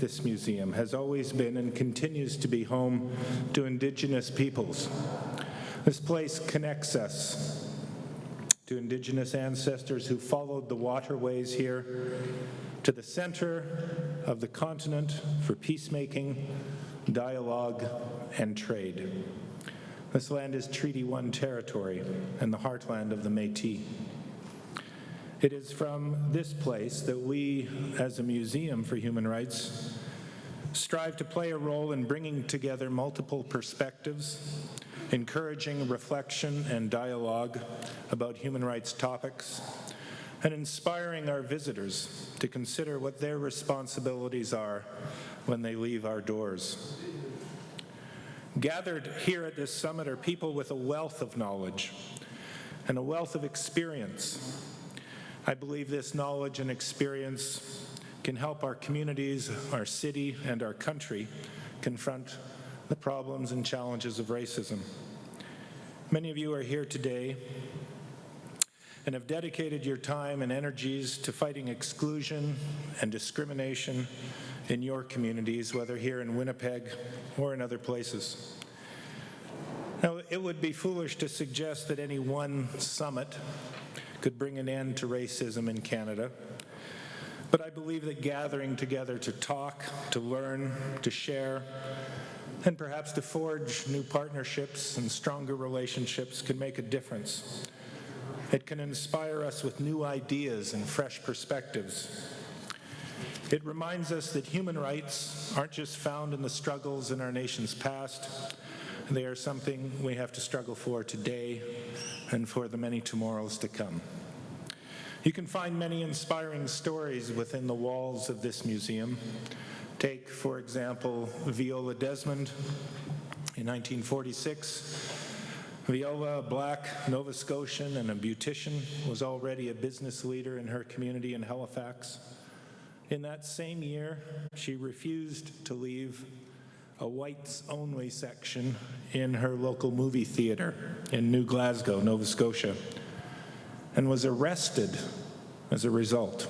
This museum has always been and continues to be home to Indigenous peoples. This place connects us to Indigenous ancestors who followed the waterways here, to the center of the continent for peacemaking, dialogue, and trade. This land is Treaty 1 territory and the heartland of the Métis. It is from this place that we, as a museum for human rights, strive to play a role in bringing together multiple perspectives, encouraging reflection and dialogue about human rights topics, and inspiring our visitors to consider what their responsibilities are when they leave our doors. Gathered here at this summit are people with a wealth of knowledge and a wealth of experience. I believe this knowledge and experience can help our communities, our city, and our country confront the problems and challenges of racism. Many of you are here today and have dedicated your time and energies to fighting exclusion and discrimination in your communities, whether here in Winnipeg or in other places. Now, it would be foolish to suggest that any one summit could bring an end to racism in Canada. But I believe that gathering together to talk, to learn, to share, and perhaps to forge new partnerships and stronger relationships can make a difference. It can inspire us with new ideas and fresh perspectives. It reminds us that human rights aren't just found in the struggles in our nation's past. They are something we have to struggle for today and for the many tomorrows to come. You can find many inspiring stories within the walls of this museum. Take, for example, Viola Desmond. In 1946, Viola, a black Nova Scotian and a beautician, was already a business leader in her community in Halifax. In that same year, she refused to leave a whites-only section in her local movie theater in New Glasgow, Nova Scotia, and was arrested as a result.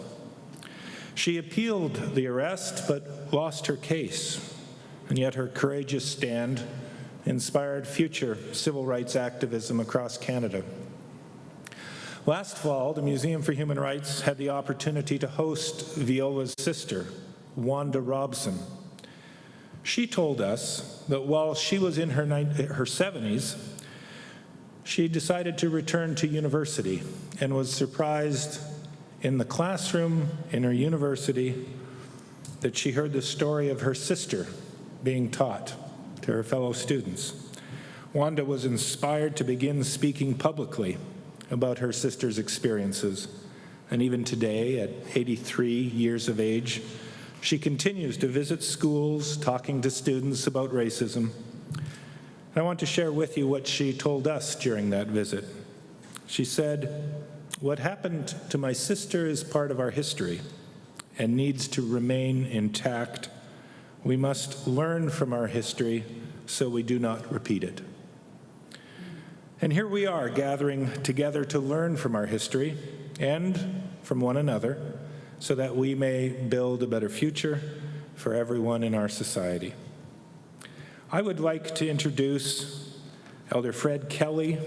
She appealed the arrest but lost her case, and yet her courageous stand inspired future civil rights activism across Canada. Last fall, the Museum for Human Rights had the opportunity to host Viola's sister, Wanda Robson. She told us that while she was in her 70s, she decided to return to university and was surprised in the classroom in her university that she heard the story of her sister being taught to her fellow students. Wanda was inspired to begin speaking publicly about her sister's experiences, and even today, at 83 years of age, she continues to visit schools, talking to students about racism. And I want to share with you what she told us during that visit. She said, "What happened to my sister is part of our history and needs to remain intact. We must learn from our history so we do not repeat it." And here we are, gathering together to learn from our history and from one another so that we may build a better future for everyone in our society. I would like to introduce Elder Fred Kelly,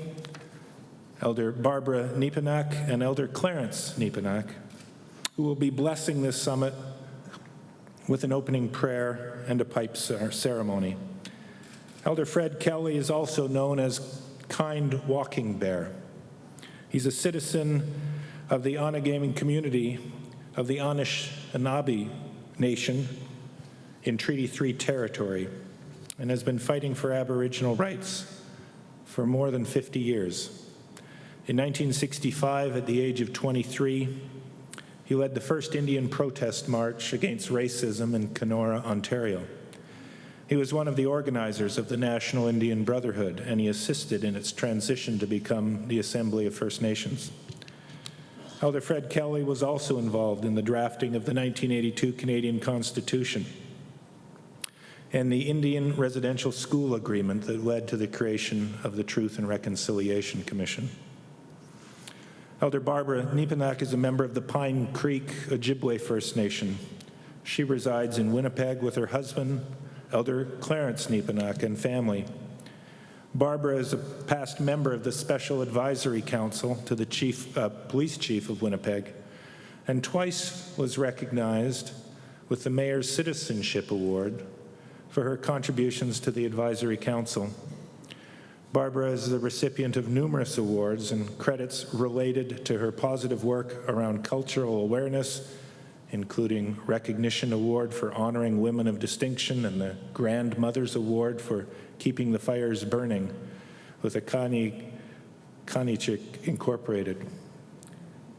Elder Barbara Nepanak, and Elder Clarence Nepanak, who will be blessing this summit with an opening prayer and a pipe ceremony. Elder Fred Kelly is also known as Kind Walking Bear. He's a citizen of the Onagaming community of the Anishinaabe Nation in Treaty 3 territory and has been fighting for Aboriginal rights for more than 50 years. In 1965, at the age of 23, he led the first Indian protest march against racism in Kenora, Ontario. He was one of the organizers of the National Indian Brotherhood, and he assisted in its transition to become the Assembly of First Nations. Elder Fred Kelly was also involved in the drafting of the 1982 Canadian Constitution and the Indian Residential School Agreement that led to the creation of the Truth and Reconciliation Commission. Elder Barbara Nepanak is a member of the Pine Creek Ojibwe First Nation. She resides in Winnipeg with her husband, Elder Clarence Nepanak, and family. Barbara is a past member of the Special Advisory Council to the police chief of Winnipeg, and twice was recognized with the Mayor's Citizenship Award for her contributions to the Advisory Council. Barbara is the recipient of numerous awards and credits related to her positive work around cultural awareness, including Recognition Award for honoring women of distinction and the Grandmothers Award for keeping the fires burning with the Kanichik Incorporated.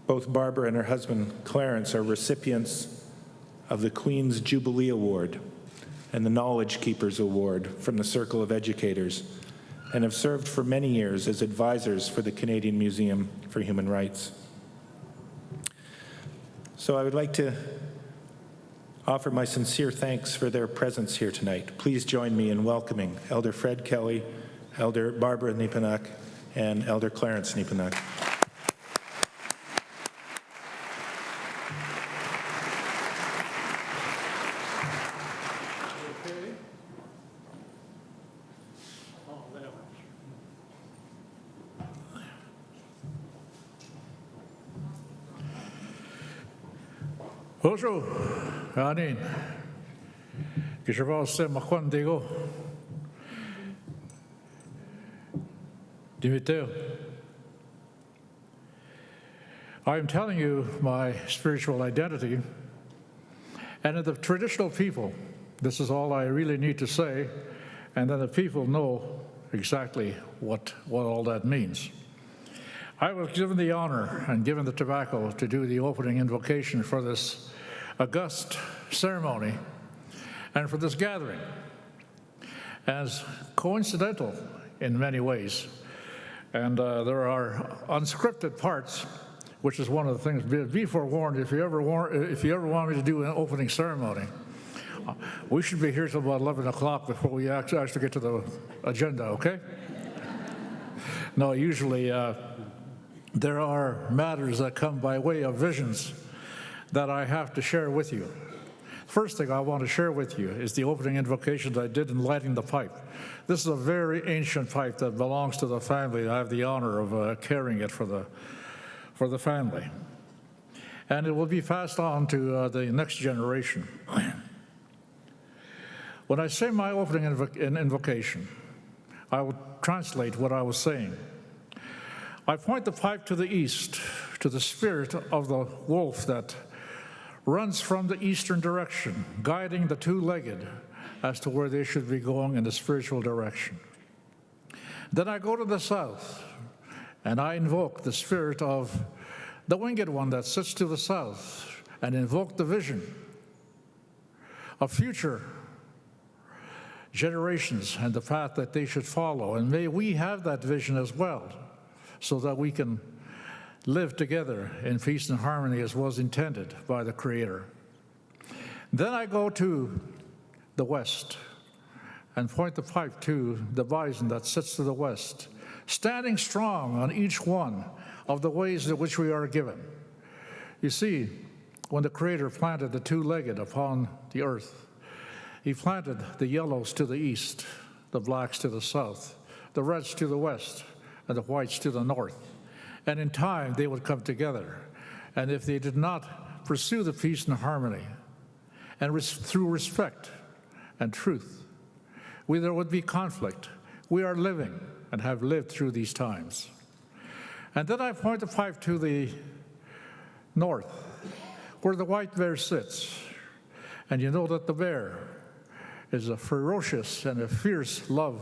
Both Barbara and her husband Clarence are recipients of the Queen's Jubilee Award and the Knowledge Keepers Award from the Circle of Educators, and have served for many years as advisors for the Canadian Museum for Human Rights. So I would like to offer my sincere thanks for their presence here tonight. Please join me in welcoming Elder Fred Kelly, Elder Barbara Nepanak, and Elder Clarence Nepanak. Bonjour, Anin. Que je vais se macon digo. Dimitri. I am telling you my spiritual identity, and in the traditional people, this is all I really need to say, and then the people know exactly what all that means. I was given the honor and given the tobacco to do the opening invocation for this august ceremony and for this gathering, as coincidental in many ways. And there are unscripted parts, which is one of the things. Be forewarned, if you ever want me to do an opening ceremony, we should be here till about 11 o'clock before we actually get to the agenda, okay? No, usually there are matters that come by way of visions that I have to share with you. First thing I want to share with you is the opening invocation that I did in lighting the pipe. This is a very ancient pipe that belongs to the family. I have the honor of carrying it for the family. And it will be passed on to the next generation. When I say my opening invocation, I will translate what I was saying. I point the pipe to the east, to the spirit of the wolf that runs from the eastern direction, guiding the two-legged as to where they should be going in the spiritual direction. Then I go to the south, and I invoke the spirit of the winged one that sits to the south, and invoke the vision of future generations and the path that they should follow. And may we have that vision as well, so that we can live together in peace and harmony as was intended by the Creator. Then I go to the west and point the pipe to the bison that sits to the west, standing strong on each one of the ways in which we are given. You see, when the Creator planted the two-legged upon the earth, He planted the yellows to the east, the blacks to the south, the reds to the west, and the whites to the north. And in time, they would come together. And if they did not pursue the peace and harmony, and through respect and truth, there would be conflict. We are living and have lived through these times. And then I point the pipe to the north, where the white bear sits. And you know that the bear is a ferocious and a fierce love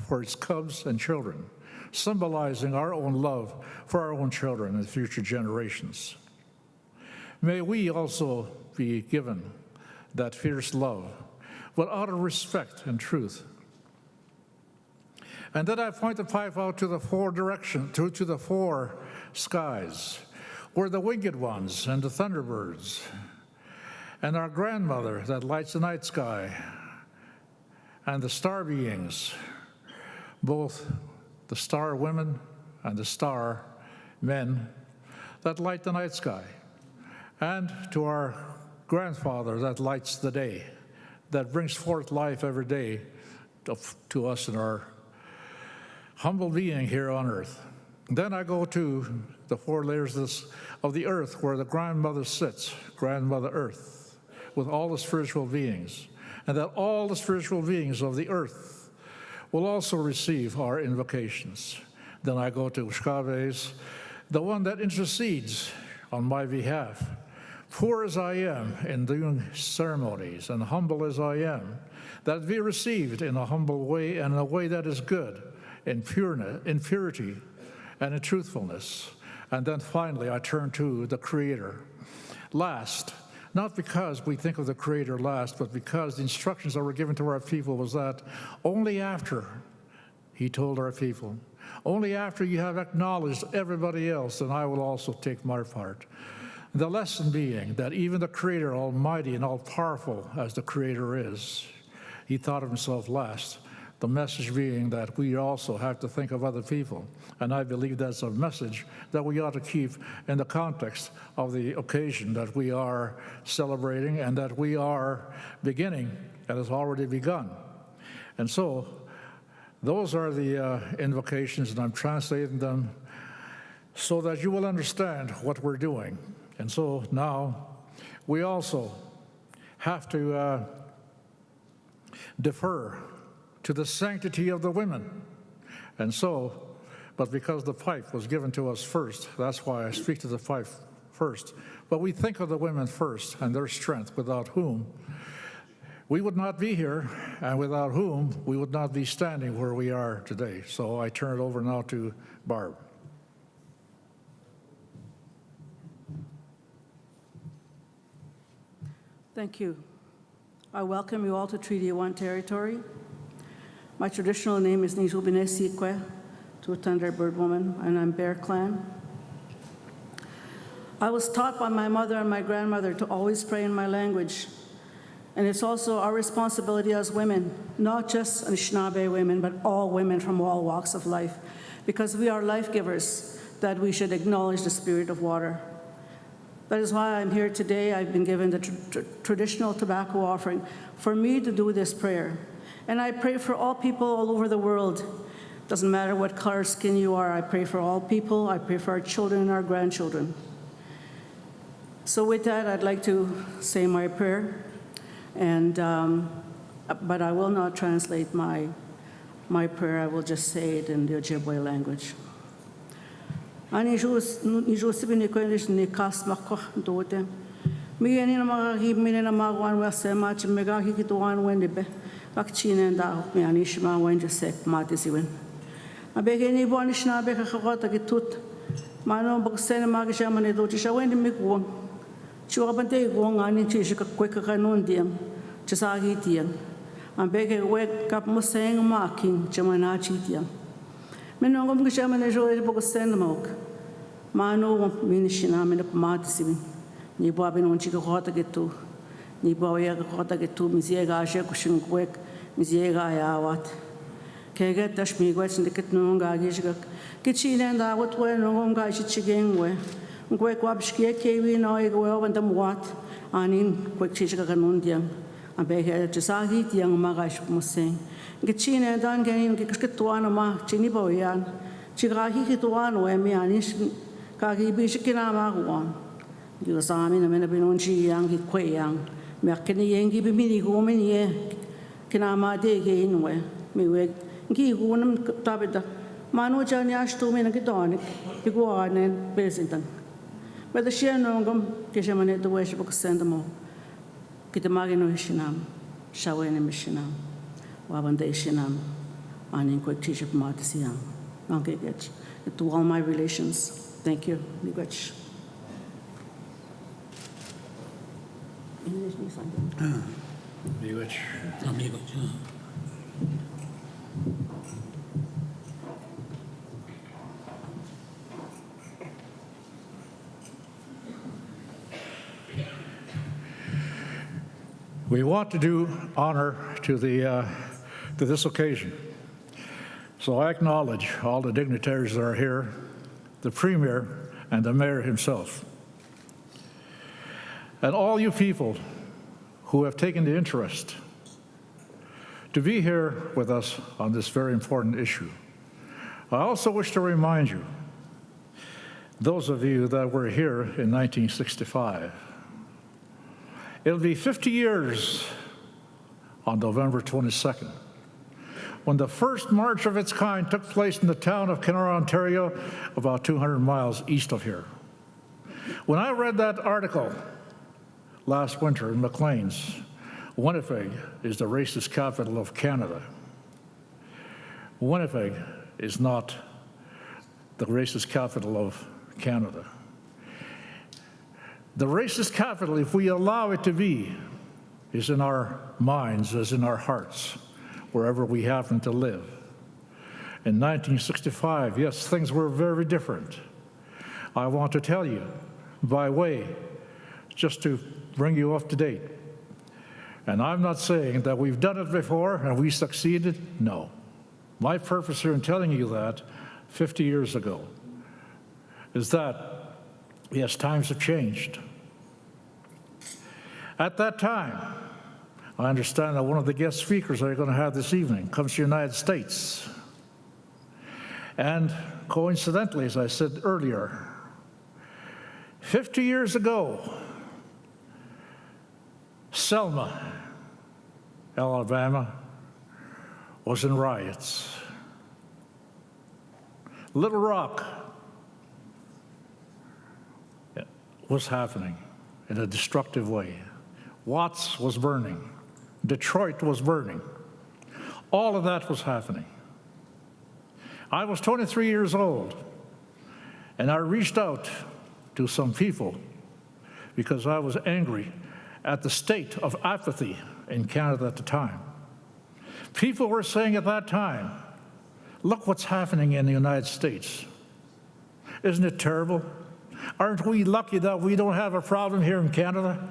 for its cubs and children, symbolizing our own love for our own children and future generations. May we also be given that fierce love, but out of respect and truth. And then I point the pipe out to the four directions, to the four skies, were the winged ones and the thunderbirds, and our grandmother that lights the night sky, and the star beings, both the star women and the star men that light the night sky, and to our grandfather that lights the day, that brings forth life every day to us in our humble being here on earth. Then I go to the four layers of the earth where the grandmother sits, grandmother earth, with all the spiritual beings, and that all the spiritual beings of the earth will also receive our invocations. Then I go to Shkaves, the one that intercedes on my behalf. Poor as I am in doing ceremonies and humble as I am, that be received in a humble way and in a way that is good, in purity and in truthfulness. And then finally, I turn to the Creator. Last, not because we think of the Creator last, but because the instructions that were given to our people was that only after He told our people, only after you have acknowledged everybody else, then I will also take my part. The lesson being that even the Creator, almighty and all-powerful as the Creator is, He thought of Himself last. The message being that we also have to think of other people. And I believe that's a message that we ought to keep in the context of the occasion that we are celebrating and that we are beginning and has already begun. And so those are the invocations, and I'm translating them so that you will understand what we're doing. And so now we also have to defer to the sanctity of the women. And so, but because the pipe was given to us first, that's why I speak to the pipe first. But we think of the women first and their strength, without whom we would not be here, and without whom we would not be standing where we are today. So I turn it over now to Barb. Thank you. I welcome you all to Treaty 1 territory. My traditional name is Nijubine Sikwe, to Thunderbird Woman, and I'm Bear Clan. I was taught by my mother and my grandmother to always pray in my language. And it's also our responsibility as women, not just Anishinaabe women, but all women from all walks of life, because we are life givers, that we should acknowledge the spirit of water. That is why I'm here today. I've been given the traditional tobacco offering for me to do this prayer. And I pray for all people all over the world. Doesn't matter what color skin you are, I pray for all people. I pray for our children and our grandchildren. So with that, I'd like to say my prayer. And, but I will not translate my prayer. I will just say it in the Ojibwe language. Ani Joseph Boyden kas mako dote. Mi ani na magi mi na magwan wa sema chimega hikituan wendibe. Vakcine da mi ani shima wenje sek matisiwen. Abegeni bo ani shna be khagota kitut. Mano baksene magi shamane do chisha wendi mikwo. Churabante go ngani chishika kweka kanon diam. Chisagi tiam. Ambege wek kap museng making chamanachi tiam. Menongom gishamane joe baksene mok. Mano minishina mena pamatisiwen. Ni bo abin on chika khota gitu. Ni bo ya khota gitu miziega ashe kushin kwek miziega yawat. Kege tashmi gwet ndiket nonga gishga. Kichine nda wat we nongom ga shichigengwe. Kwek wabshkie kewi no ego wandam wat anin kwek chishga kanundiam. Ambege chisagi tiang magash museng. Kichine dan ganin kiksketwana ma chini bo yan. Chigahi kitwana we mi anish kagi bishikina magwan. Yosami na mena binonchi yang ki kwe yang. Merkeni yengi bimini gomen ye. Kinama dege inwe. Miwe ngi gunam tabida. Manu jani ashtu mena kidonik. Iguane bezintan. But the share nongam kishamane the worship of Sandamo. Kitamagino Hishinam. Shawene Mishinam. Wabande Shinam. Anin quick teacher Matisiam. Okay, get to all my relations. Thank you. Miigwech. Miigwech. We want to do honor to this occasion. So I acknowledge all the dignitaries that are here, the Premier and the Mayor himself, and all you people who have taken the interest to be here with us on this very important issue. I also wish to remind you, those of you that were here in 1965, it'll be 50 years on November 22nd, when the first march of its kind took place in the town of Kenora, Ontario, about 200 miles east of here. When I read that article last winter in Maclean's, Winnipeg is the racist capital of Canada. Winnipeg is not the racist capital of Canada. The racist capital, if we allow it to be, is in our minds, is in our hearts, wherever we happen to live. In 1965, yes, things were very different. I want to tell you, by way, just to bring you up to date, and I'm not saying that we've done it before and we succeeded, no. My purpose here in telling you that 50 years ago is that, yes, times have changed. At that time, I understand that one of the guest speakers that you're going to have this evening comes to the United States. And coincidentally, as I said earlier, 50 years ago, Selma, Alabama, was in riots. Little Rock was happening in a destructive way. Watts was burning. Detroit was burning. All of that was happening. I was 23 years old, and I reached out to some people because I was angry at the state of apathy in Canada at the time. People were saying at that time, look what's happening in the United States. Isn't it terrible? Aren't we lucky that we don't have a problem here in Canada?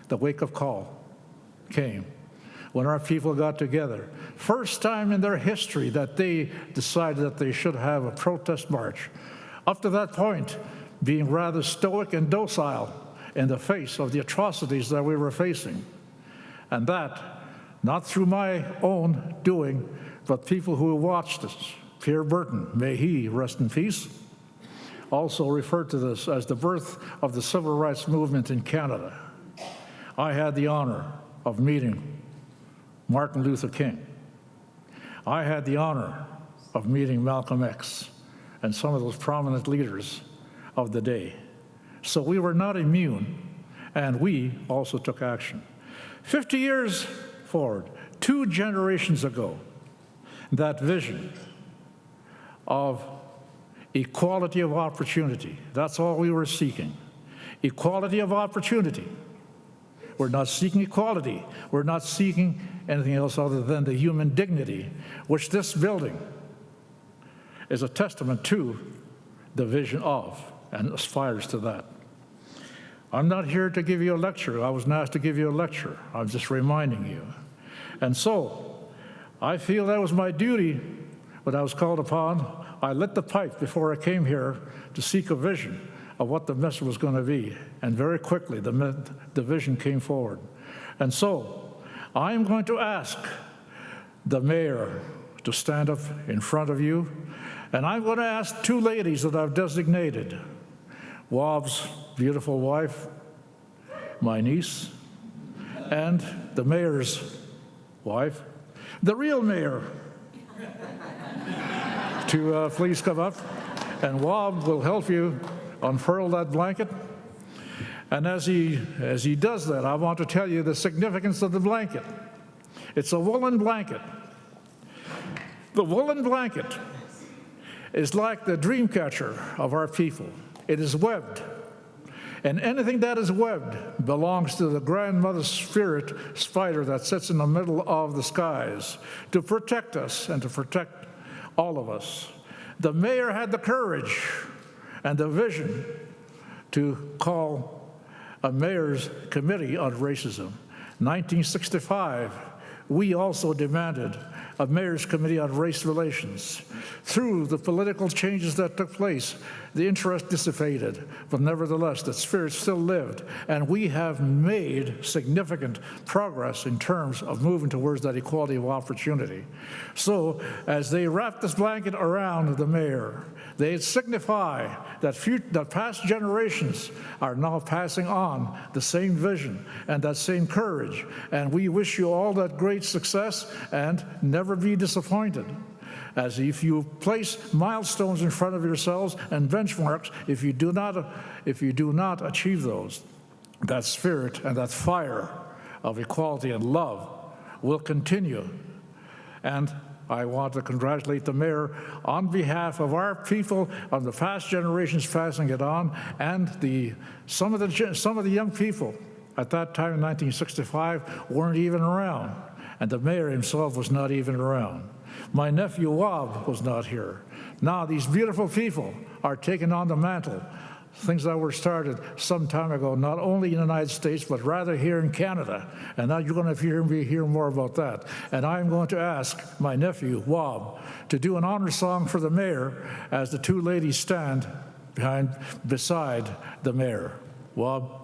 The wake-up call came when our people got together. First time in their history that they decided that they should have a protest march. Up to that point, being rather stoic and docile in the face of the atrocities that we were facing. And that, not through my own doing, but people who watched us. Pierre Burton, may he rest in peace, also referred to this as the birth of the civil rights movement in Canada. I had the honor of meeting Martin Luther King. I had the honor of meeting Malcolm X and some of those prominent leaders of the day. So we were not immune, and we also took action. 50 years forward, 2 generations ago, that vision of equality of opportunity, that's all we were seeking. Equality of opportunity. We're not seeking equality. We're not seeking anything else other than the human dignity, which this building is a testament to the vision of and aspires to that. I'm not here to give you a lecture. I wasn't asked to give you a lecture. I'm just reminding you. And so I feel that was my duty when I was called upon. I lit the pipe before I came here to seek a vision of what the message was going to be. And very quickly, the vision came forward. And so I'm going to ask the mayor to stand up in front of you. And I'm going to ask 2 ladies that I've designated, Wob's beautiful wife, my niece, and the mayor's wife, the real mayor, to please come up. And Wob will help you unfurl that blanket. And as he does that, I want to tell you the significance of the blanket. It's a woolen blanket. The woolen blanket is like the dream catcher of our people. It is webbed. And anything that is webbed belongs to the grandmother spirit spider that sits in the middle of the skies to protect us and to protect all of us. The mayor had the courage and the vision to call a mayor's committee on racism. 1965, we also demanded a mayor's committee on race relations. Through the political changes that took place, the interest dissipated, but nevertheless, the spirit still lived, and we have made significant progress in terms of moving towards that equality of opportunity. So, as they wrap this blanket around the mayor, they signify that past generations are now passing on the same vision and that same courage, and we wish you all that great success and never be disappointed. As if you place milestones in front of yourselves and benchmarks, if you do not achieve those, that spirit and that fire of equality and love will continue. And I want to congratulate the mayor on behalf of our people, on the past generations passing it on, and some of the young people at that time in 1965 weren't even around, and the mayor himself was not even around. My nephew Wab was not here. Now these beautiful people are taking on the mantle, things that were started some time ago, not only in the United States, but rather here in Canada. And now you're going to hear more about that. And I'm going to ask my nephew, Wab, to do an honor song for the mayor as the two ladies stand beside the mayor. Wab.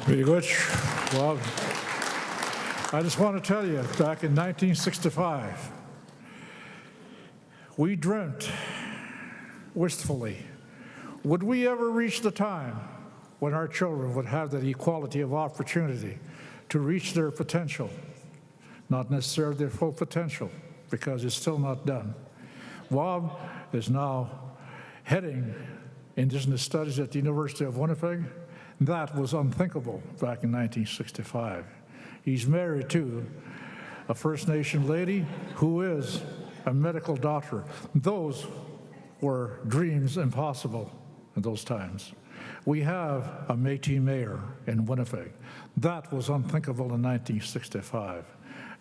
Pretty good. Well, I just want to tell you, back in 1965, we dreamt wistfully, would we ever reach the time when our children would have that equality of opportunity to reach their potential? Not necessarily their full potential, because it's still not done. Bob is now heading Indigenous Studies at the University of Winnipeg. That was unthinkable back in 1965. He's married to a First Nation lady who is a medical doctor. Those were dreams impossible in those times. We have a Métis mayor in Winnipeg. That was unthinkable in 1965.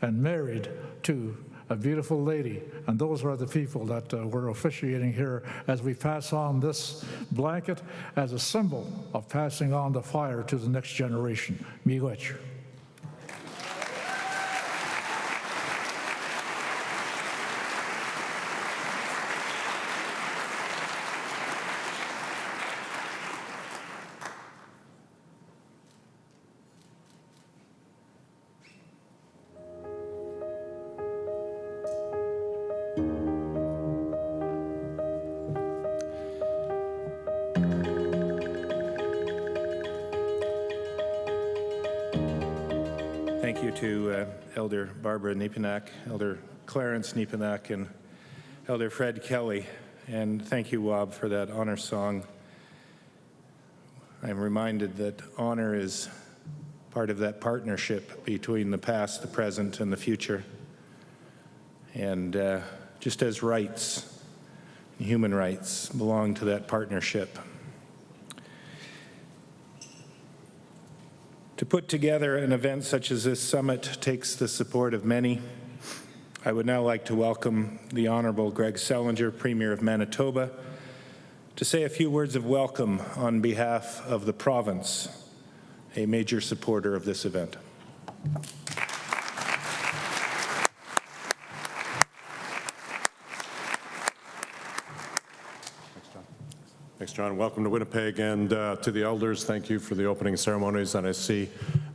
And married to a beautiful lady. And those are the people that we're officiating here as we pass on this blanket as a symbol of passing on the fire to the next generation. Miigwech. Thank you to Elder Barbara Nepinak, Elder Clarence Nepinak, and Elder Fred Kelly. And thank you, Wob, for that honor song. I'm reminded that honor is part of that partnership between the past, the present, and the future. And just as rights, human rights, belong to that partnership. To put together an event such as this summit takes the support of many. I would now like to welcome the Honorable Greg Selinger, Premier of Manitoba, to say a few words of welcome on behalf of the province, a major supporter of this event. Thanks, John. Welcome to Winnipeg, and to the elders, thank you for the opening ceremonies. And I see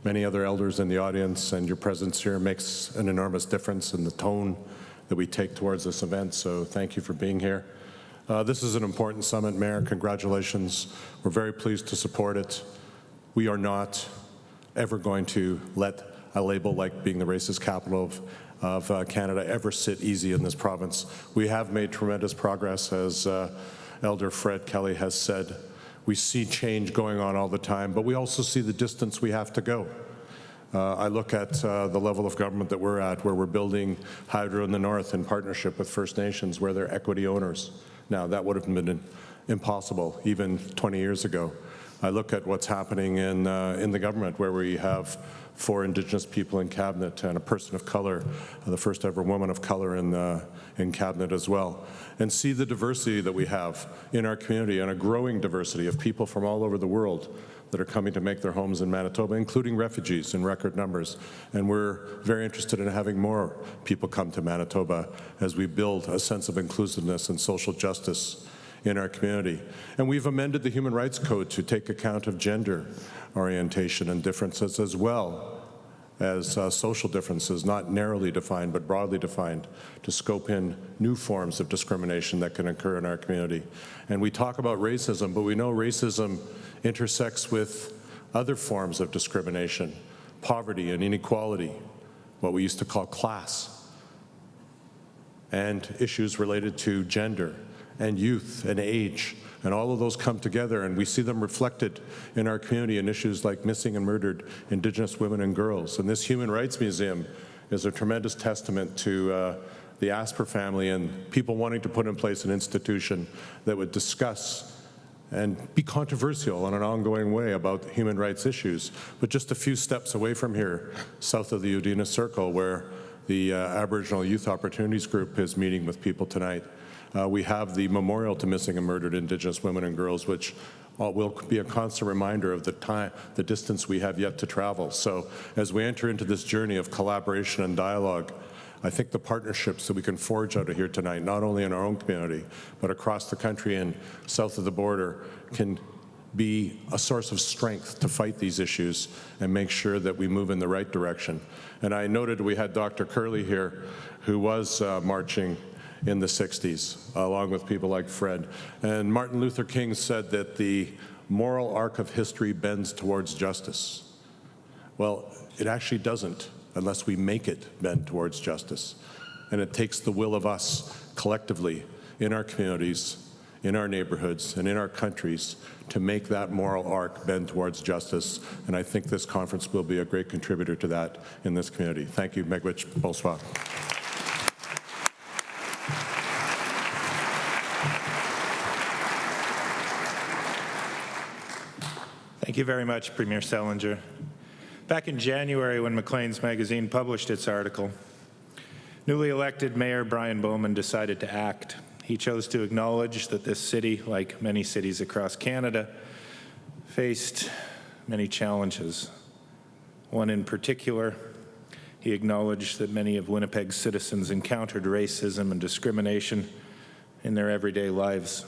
many other elders in the audience, and your presence here makes an enormous difference in the tone that we take towards this event, so thank you for being here. This is an important summit, Mayor. Congratulations. We're very pleased to support it. We are not ever going to let a label like being the racist capital of Canada ever sit easy in this province. We have made tremendous progress, as Elder Fred Kelly has said. We see change going on all the time, but we also see the distance we have to go. I look at the level of government that we're at, where we're building hydro in the north in partnership with First Nations, where they're equity owners. Now, that would have been impossible even 20 years ago. I look at what's happening in the government, where we have 4 Indigenous people in cabinet and a person of color, the first ever woman of color in cabinet as well, and see the diversity that we have in our community, and a growing diversity of people from all over the world that are coming to make their homes in Manitoba, including refugees in record numbers. And we're very interested in having more people come to Manitoba as we build a sense of inclusiveness and social justice in our community. And we've amended the Human Rights Code to take account of gender orientation and differences, as well as social differences, not narrowly defined but broadly defined, to scope in new forms of discrimination that can occur in our community. And we talk about racism, but we know racism intersects with other forms of discrimination, poverty and inequality, what we used to call class, and issues related to gender and youth and age, and all of those come together, and we see them reflected in our community in issues like missing and murdered Indigenous women and girls. And this Human Rights Museum is a tremendous testament to the Asper family and people wanting to put in place an institution that would discuss and be controversial in an ongoing way about human rights issues. But just a few steps away from here, south of the Udina Circle, where the Aboriginal Youth Opportunities Group is meeting with people tonight, we have the Memorial to Missing and Murdered Indigenous Women and Girls, which will be a constant reminder of the distance we have yet to travel. So as we enter into this journey of collaboration and dialogue, I think the partnerships that we can forge out of here tonight, not only in our own community, but across the country and south of the border, can be a source of strength to fight these issues and make sure that we move in the right direction. And I noted we had Dr. Curley here, who was marching in the 60s, along with people like Fred. And Martin Luther King said that the moral arc of history bends towards justice. Well, it actually doesn't unless we make it bend towards justice. And it takes the will of us collectively in our communities, in our neighborhoods, and in our countries to make that moral arc bend towards justice. And I think this conference will be a great contributor to that in this community. Thank you. Megwich. Bonsoir. Thank you very much, Premier Selinger. Back in January, when Maclean's magazine published its article, newly elected Mayor Brian Bowman decided to act. He chose to acknowledge that this city, like many cities across Canada, faced many challenges. One in particular, he acknowledged that many of Winnipeg's citizens encountered racism and discrimination in their everyday lives.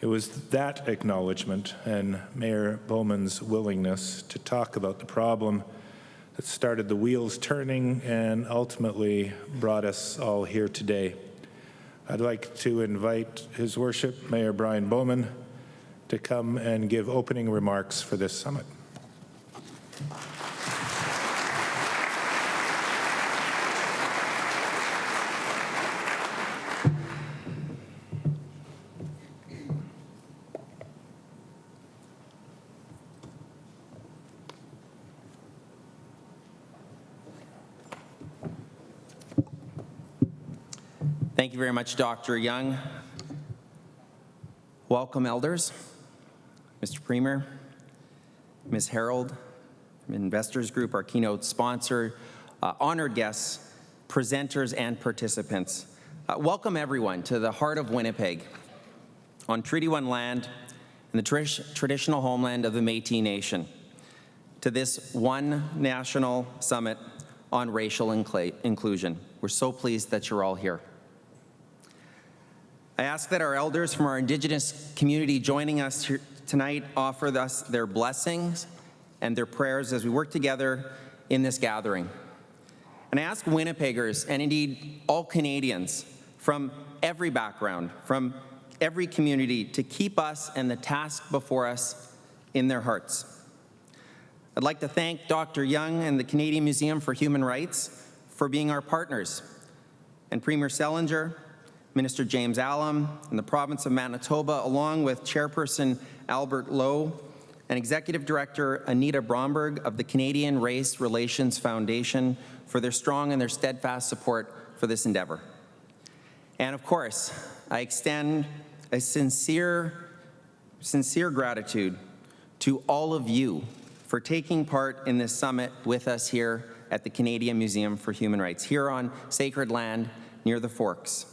It was that acknowledgement and Mayor Bowman's willingness to talk about the problem that started the wheels turning and ultimately brought us all here today. I'd like to invite His Worship, Mayor Brian Bowman, to come and give opening remarks for this summit. Thank you very much, Dr. Young. Welcome, elders, Mr. Premier, Ms. Harold, from Investors Group, our keynote sponsor, honored guests, presenters, and participants. Welcome, everyone, to the heart of Winnipeg, on Treaty 1 land and the traditional homeland of the Métis Nation, to this one national summit on racial inclusion. We're so pleased that you're all here. I ask that our elders from our Indigenous community joining us here tonight offer us their blessings and their prayers as we work together in this gathering. And I ask Winnipeggers, and indeed all Canadians from every background, from every community, to keep us and the task before us in their hearts. I'd like to thank Dr. Young and the Canadian Museum for Human Rights for being our partners, and Premier Selinger, Minister James Allam, and the province of Manitoba, along with Chairperson Albert Lowe and Executive Director Anita Bromberg of the Canadian Race Relations Foundation for their strong and their steadfast support for this endeavor. And of course, I extend a sincere gratitude to all of you for taking part in this summit with us here at the Canadian Museum for Human Rights, here on sacred land near the Forks.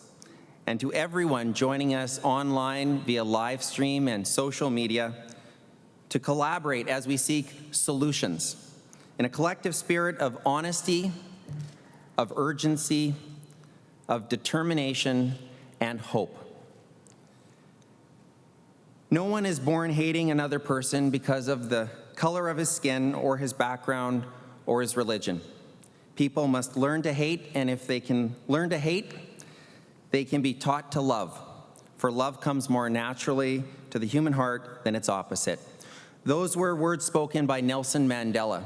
And to everyone joining us online via live stream and social media, to collaborate as we seek solutions in a collective spirit of honesty, of urgency, of determination, and hope. No one is born hating another person because of the color of his skin or his background or his religion. People must learn to hate, and if they can learn to hate, they can be taught to love, for love comes more naturally to the human heart than its opposite. Those were words spoken by Nelson Mandela.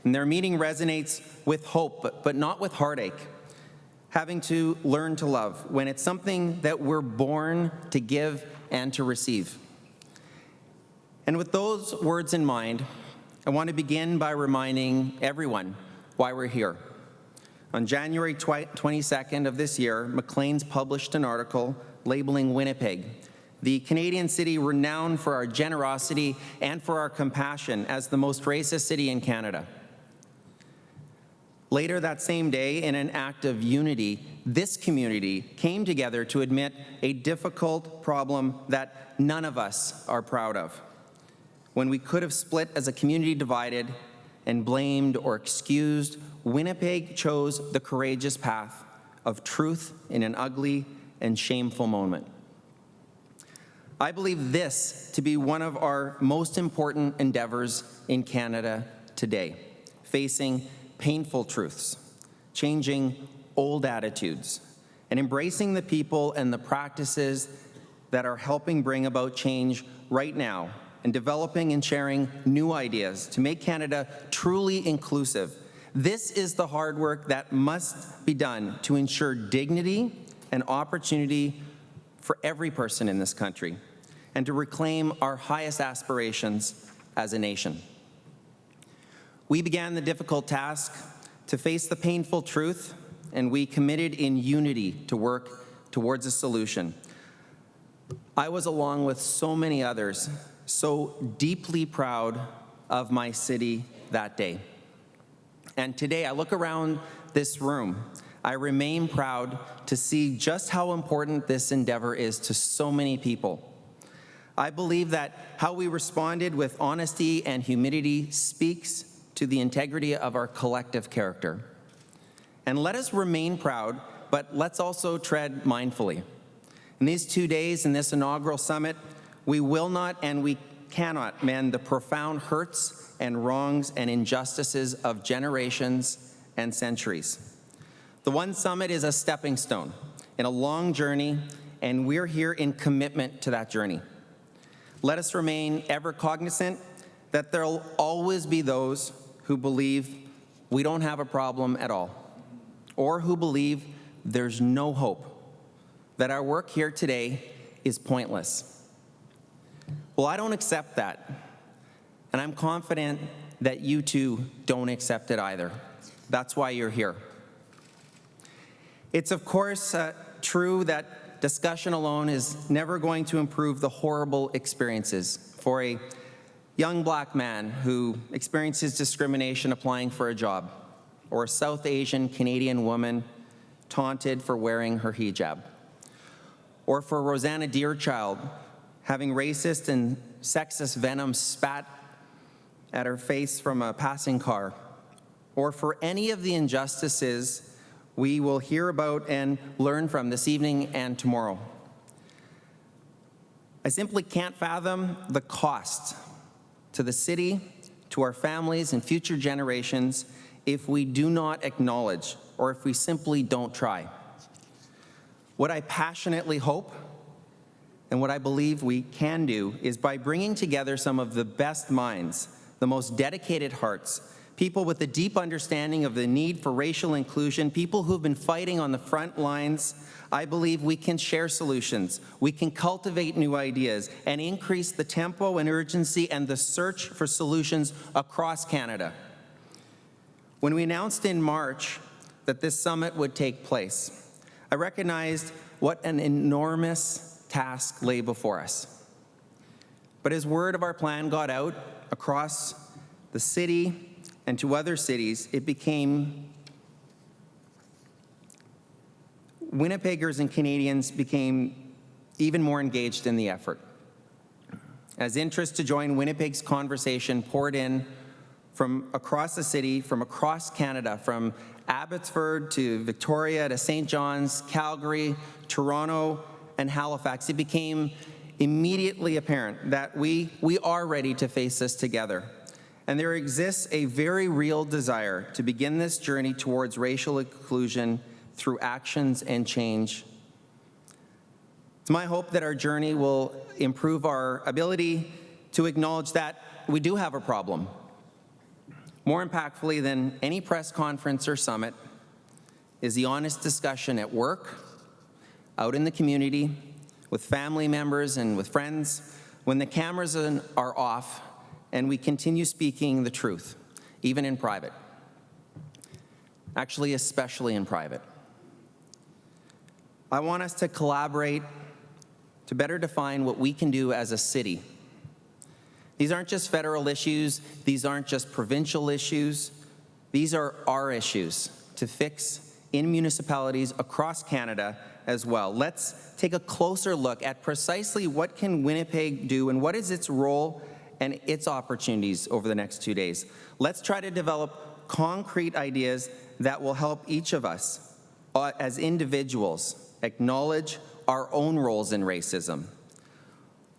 And their meaning resonates with hope, but not with heartache. Having to learn to love when it's something that we're born to give and to receive. And with those words in mind, I want to begin by reminding everyone why we're here. On January 22nd of this year, Maclean's published an article labeling Winnipeg, the Canadian city renowned for our generosity and for our compassion, as the most racist city in Canada. Later that same day, in an act of unity, this community came together to admit a difficult problem that none of us are proud of. When we could have split as a community divided and blamed or excused, Winnipeg chose the courageous path of truth in an ugly and shameful moment. I believe this to be one of our most important endeavors in Canada today, facing painful truths, changing old attitudes, and embracing the people and the practices that are helping bring about change right now, and developing and sharing new ideas to make Canada truly inclusive. This is the hard work that must be done to ensure dignity and opportunity for every person in this country, and to reclaim our highest aspirations as a nation. We began the difficult task to face the painful truth, and we committed in unity to work towards a solution. I was, along with so many others, so deeply proud of my city that day. And today, I look around this room, I remain proud to see just how important this endeavor is to so many people. I believe that how we responded with honesty and humility speaks to the integrity of our collective character. And let us remain proud, but let's also tread mindfully. In these 2 days in this inaugural summit, we will not and we cannot mend the profound hurts and wrongs and injustices of generations and centuries. The One Summit is a stepping stone in a long journey, and we're here in commitment to that journey. Let us remain ever cognizant that there will always be those who believe we don't have a problem at all, or who believe there's no hope, that our work here today is pointless. Well, I don't accept that, and I'm confident that you too don't accept it either. That's why you're here. It's of course true that discussion alone is never going to improve the horrible experiences for a young black man who experiences discrimination applying for a job, or a South Asian Canadian woman taunted for wearing her hijab, or for Rosanna Deerchild having racist and sexist venom spat at her face from a passing car, or for any of the injustices we will hear about and learn from this evening and tomorrow. I simply can't fathom the cost to the city, to our families and future generations if we do not acknowledge, or if we simply don't try. What I passionately hope and what I believe we can do is by bringing together some of the best minds, the most dedicated hearts, people with a deep understanding of the need for racial inclusion, people who've been fighting on the front lines, I believe we can share solutions. We can cultivate new ideas and increase the tempo and urgency and the search for solutions across Canada. When we announced in March that this summit would take place, I recognized what an enormous task lay before us. But as word of our plan got out across the city and to other cities, it became Winnipeggers and Canadians became even more engaged in the effort. As interest to join Winnipeg's conversation poured in from across the city, from across Canada, from Abbotsford to Victoria to St. John's, Calgary, Toronto, and Halifax, it became immediately apparent that we are ready to face this together. And there exists a very real desire to begin this journey towards racial inclusion through actions and change. It's my hope that our journey will improve our ability to acknowledge that we do have a problem. More impactfully than any press conference or summit is the honest discussion at work, out in the community, with family members and with friends, when the cameras are off and we continue speaking the truth, even in private. Actually, especially in private. I want us to collaborate to better define what we can do as a city. These aren't just federal issues, these aren't just provincial issues, these are our issues to fix in municipalities across Canada as well. Let's take a closer look at precisely what can Winnipeg do and what is its role and its opportunities over the next 2 days. Let's try to develop concrete ideas that will help each of us as individuals acknowledge our own roles in racism,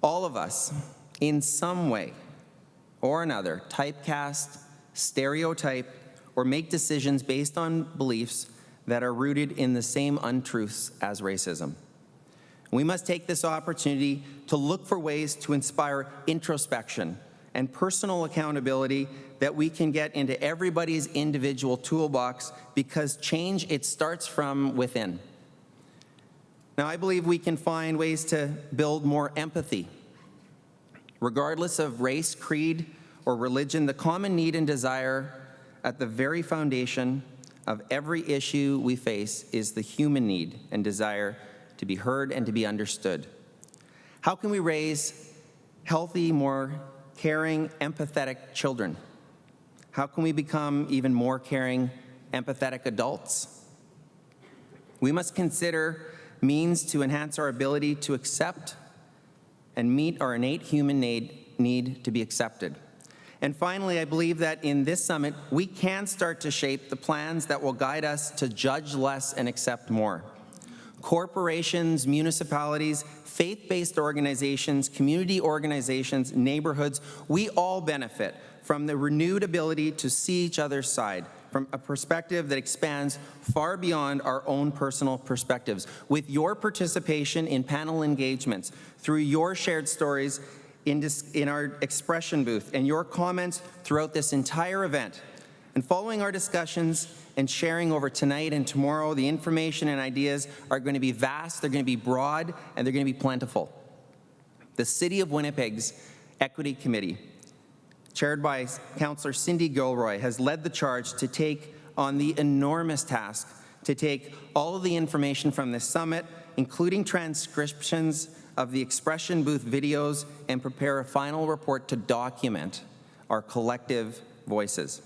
All of us, in some way or another, typecast, stereotype, or make decisions based on beliefs that are rooted in the same untruths as racism. We must take this opportunity to look for ways to inspire introspection and personal accountability that we can get into everybody's individual toolbox, because change, it starts from within. Now, I believe we can find ways to build more empathy. Regardless of race, creed, or religion, the common need and desire at the very foundation of every issue we face is the human need and desire to be heard and to be understood. How can we raise healthy, more caring, empathetic children? How can we become even more caring, empathetic adults? We must consider means to enhance our ability to accept and meet our innate human need to be accepted. And finally, I believe that in this summit, we can start to shape the plans that will guide us to judge less and accept more. Corporations, municipalities, faith-based organizations, community organizations, neighborhoods, we all benefit from the renewed ability to see each other's side from a perspective that expands far beyond our own personal perspectives. With your participation in panel engagements, through your shared stories in our expression booth, and your comments throughout this entire event, and following our discussions and sharing over tonight and tomorrow, the information and ideas are going to be vast, they're going to be broad, and they're going to be plentiful. The City of Winnipeg's Equity Committee, chaired by Councillor Cindy Gilroy, has led the charge to take on the enormous task to take all of the information from this summit, including transcriptions of the expression booth videos, and prepare a final report to document our collective voices.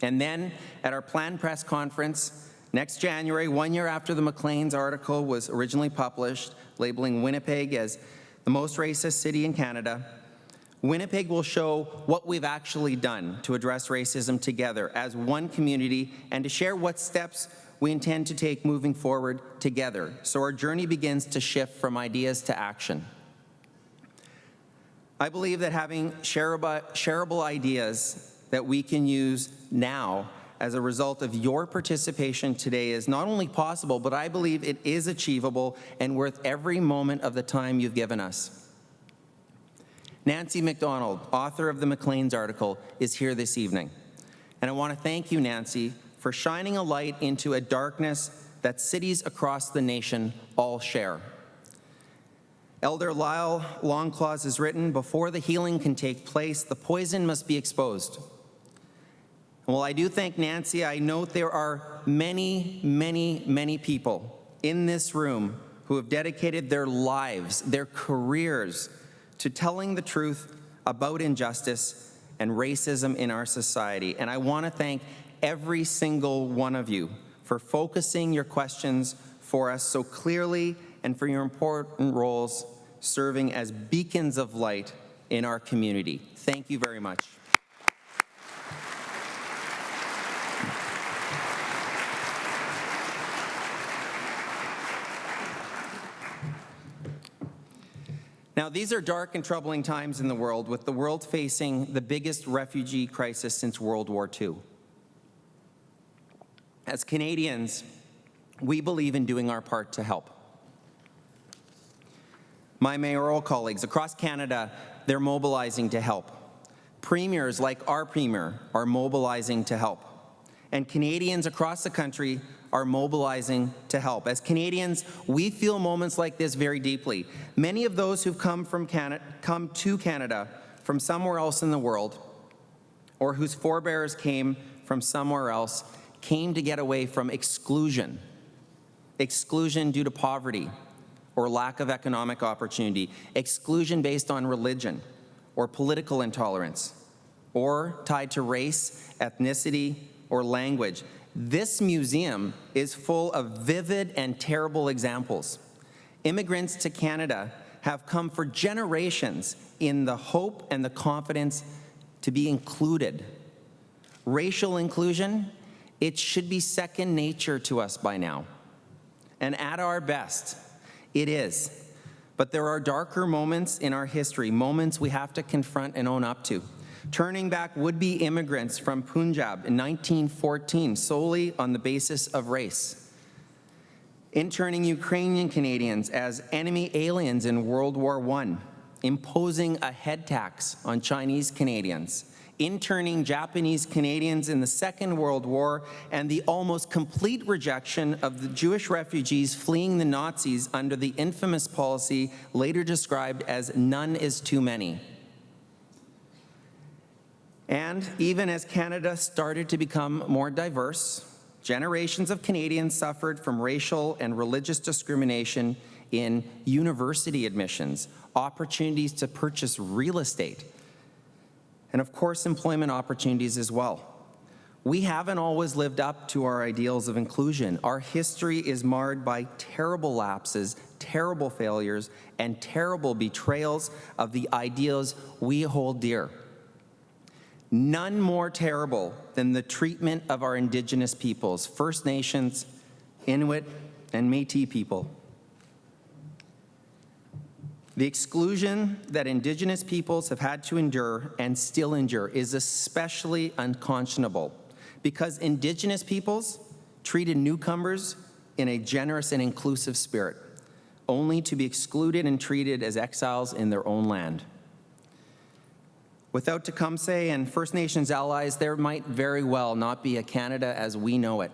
And then at our planned press conference next January, 1 year after the Maclean's article was originally published, labeling Winnipeg as the most racist city in Canada, Winnipeg will show what we've actually done to address racism together as one community, and to share what steps we intend to take moving forward together, so our journey begins to shift from ideas to action. I believe that having shareable ideas that we can use now as a result of your participation today is not only possible, but I believe it is achievable and worth every moment of the time you've given us. Nancy MacDonald, author of the Maclean's article, is here this evening. And I want to thank you, Nancy, for shining a light into a darkness that cities across the nation all share. Elder Lyle Longclaws has written, "Before the healing can take place, the poison must be exposed." And while I do thank Nancy, I note there are many, many, many people in this room who have dedicated their lives, their careers, to telling the truth about injustice and racism in our society. And I want to thank every single one of you for focusing your questions for us so clearly, and for your important roles serving as beacons of light in our community. Thank you very much. Now, these are dark and troubling times in the world, with the world facing the biggest refugee crisis since World War II. As Canadians, we believe in doing our part to help. My mayoral colleagues across Canada, they're mobilizing to help. Premiers like our premier are mobilizing to help. And Canadians across the country are mobilizing to help. As Canadians, we feel moments like this very deeply. Many of those who've come to Canada from somewhere else in the world, or whose forebears came from somewhere else, came to get away from exclusion. Exclusion due to poverty or lack of economic opportunity, exclusion based on religion or political intolerance, or tied to race, ethnicity, or language. This museum is full of vivid and terrible examples. Immigrants to Canada have come for generations in the hope and the confidence to be included. Racial inclusion, it should be second nature to us by now. And at our best, it is. But there are darker moments in our history, moments we have to confront and own up to. Turning back would-be immigrants from Punjab in 1914 solely on the basis of race. Interning Ukrainian Canadians as enemy aliens in World War I, imposing a head tax on Chinese Canadians, interning Japanese Canadians in the Second World War, and the almost complete rejection of the Jewish refugees fleeing the Nazis under the infamous policy later described as none is too many. And even as Canada started to become more diverse, generations of Canadians suffered from racial and religious discrimination in university admissions, opportunities to purchase real estate, and of course, employment opportunities as well. We haven't always lived up to our ideals of inclusion. Our history is marred by terrible lapses, terrible failures, and terrible betrayals of the ideals we hold dear. None more terrible than the treatment of our Indigenous peoples, First Nations, Inuit, and Métis people. The exclusion that Indigenous peoples have had to endure and still endure is especially unconscionable because Indigenous peoples treated newcomers in a generous and inclusive spirit, only to be excluded and treated as exiles in their own land. Without Tecumseh and First Nations allies, there might very well not be a Canada as we know it.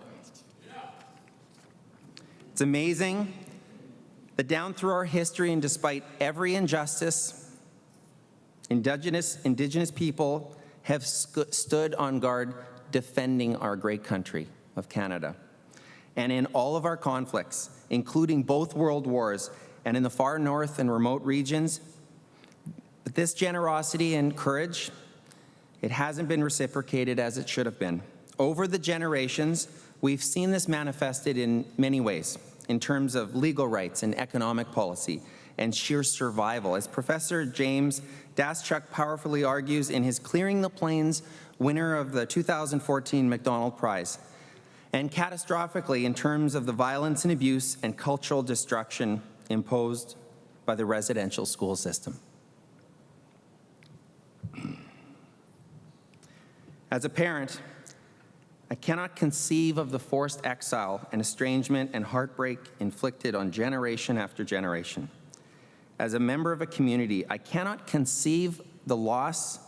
It's amazing that down through our history and despite every injustice, Indigenous people have stood on guard defending our great country of Canada. And in all of our conflicts, including both world wars and in the far north and remote regions, but this generosity and courage, it hasn't been reciprocated as it should have been. Over the generations, we've seen this manifested in many ways, in terms of legal rights and economic policy and sheer survival. As Professor James Daschuk powerfully argues in his Clearing the Plains, winner of the 2014 Macdonald Prize, and catastrophically in terms of the violence and abuse and cultural destruction imposed by the residential school system. As a parent, I cannot conceive of the forced exile and estrangement and heartbreak inflicted on generation after generation. As a member of a community, I cannot conceive the loss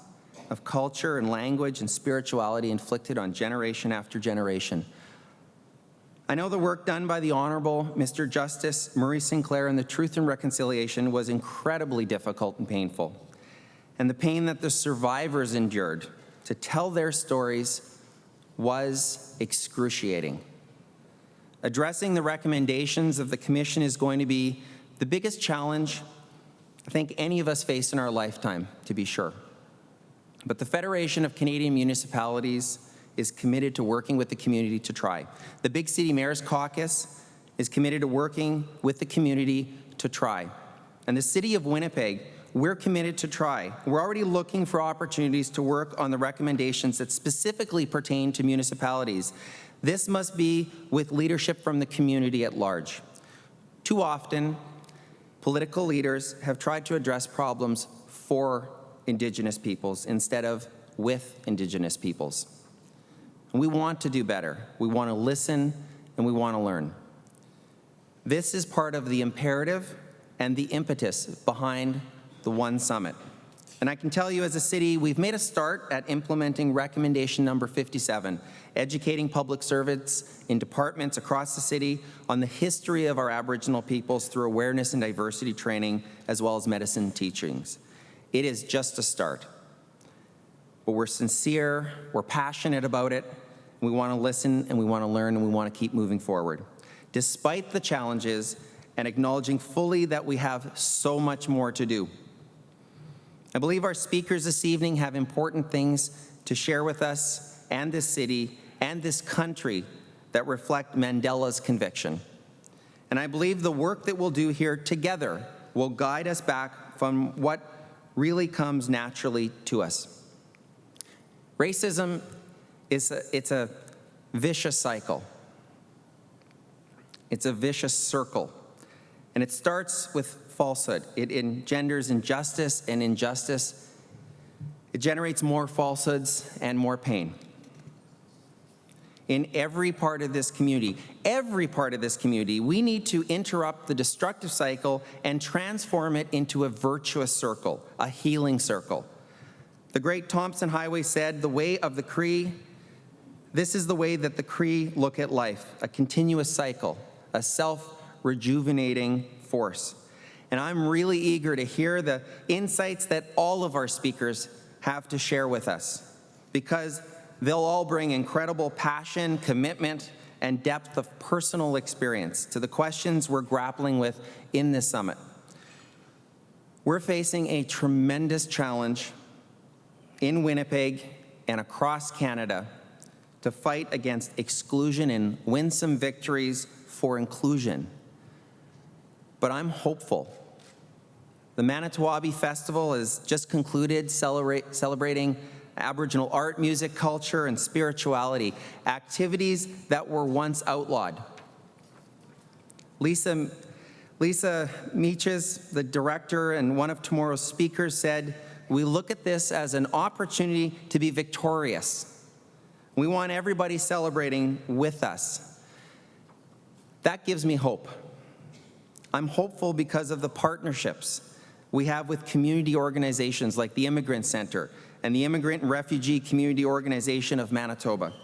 of culture and language and spirituality inflicted on generation after generation. I know the work done by the Honorable Mr. Justice Murray Sinclair in the Truth and Reconciliation was incredibly difficult and painful. And the pain that the survivors endured to tell their stories was excruciating. Addressing the recommendations of the Commission is going to be the biggest challenge I think any of us face in our lifetime, to be sure. But the Federation of Canadian Municipalities is committed to working with the community to try. The Big City Mayor's Caucus is committed to working with the community to try. And the City of Winnipeg, we're committed to try. We're already looking for opportunities to work on the recommendations that specifically pertain to municipalities. This must be with leadership from the community at large. Too often, political leaders have tried to address problems for Indigenous peoples instead of with Indigenous peoples. And we want to do better. We want to listen and we want to learn. This is part of the imperative and the impetus behind the One Summit. And I can tell you as a city, we've made a start at implementing recommendation number 57, educating public servants in departments across the city on the history of our Aboriginal peoples through awareness and diversity training, as well as medicine teachings. It is just a start. But we're sincere, we're passionate about it, we want to listen and we want to learn and we want to keep moving forward. Despite the challenges and acknowledging fully that we have so much more to do. I believe our speakers this evening have important things to share with us and this city and this country that reflect Mandela's conviction. And I believe the work that we'll do here together will guide us back from what really comes naturally to us. Racism it's a vicious cycle. It's a vicious circle. And it starts with falsehood. It engenders injustice, and injustice, it generates more falsehoods and more pain. In every part of this community, we need to interrupt the destructive cycle and transform it into a virtuous circle, a healing circle. The great Thompson Highway said, the way of the Cree, this is the way that the Cree look at life, a continuous cycle, a self-rejuvenating force. And I'm really eager to hear the insights that all of our speakers have to share with us, because they'll all bring incredible passion, commitment, and depth of personal experience to the questions we're grappling with in this summit. We're facing a tremendous challenge in Winnipeg and across Canada to fight against exclusion and win some victories for inclusion. But I'm hopeful. The Manitoba Festival has just concluded celebrating Aboriginal art, music, culture, and spirituality, activities that were once outlawed. Lisa Meaches, the director and one of tomorrow's speakers, said, "We look at this as an opportunity to be victorious. We want everybody celebrating with us." That gives me hope. I'm hopeful because of the partnerships we have with community organizations like the Immigrant Center and the Immigrant and Refugee Community Organization of Manitoba.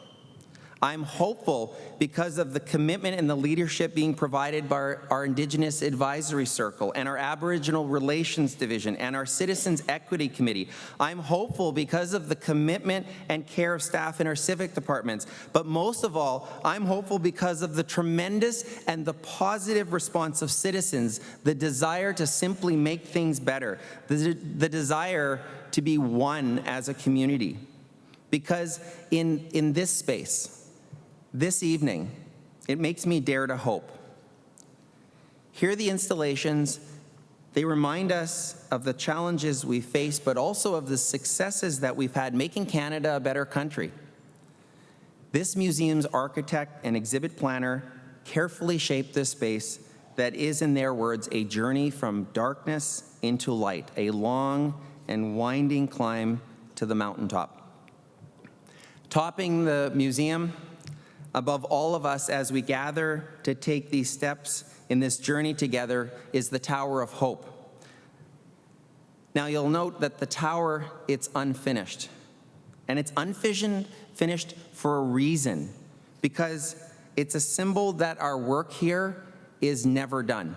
I'm hopeful because of the commitment and the leadership being provided by our Indigenous Advisory Circle and our Aboriginal Relations Division and our Citizens Equity Committee. I'm hopeful because of the commitment and care of staff in our civic departments. But most of all, I'm hopeful because of the tremendous and the positive response of citizens, the desire to simply make things better, the desire to be one as a community. Because in this space, this evening, it makes me dare to hope. Here, the installations, they remind us of the challenges we face, but also of the successes that we've had making Canada a better country. This museum's architect and exhibit planner carefully shaped this space that is, in their words, a journey from darkness into light, a long and winding climb to the mountaintop. Topping the museum, above all of us as we gather to take these steps in this journey together, is the Tower of Hope. Now, you'll note that the tower, it's unfinished. And it's unfinished for a reason, because it's a symbol that our work here is never done.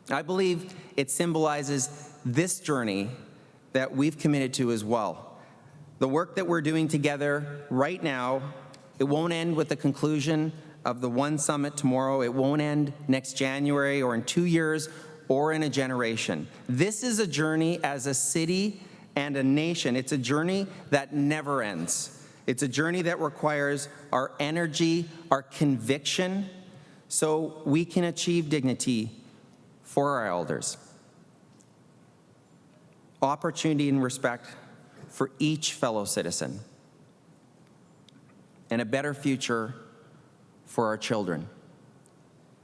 I believe it symbolizes this journey that we've committed to as well. The work that we're doing together right now, it won't end with the conclusion of the One Summit tomorrow. It won't end next January or in 2 years or in a generation. This is a journey as a city and a nation. It's a journey that never ends. It's a journey that requires our energy, our conviction, so we can achieve dignity for our elders. Opportunity and respect for each fellow citizen, and a better future for our children.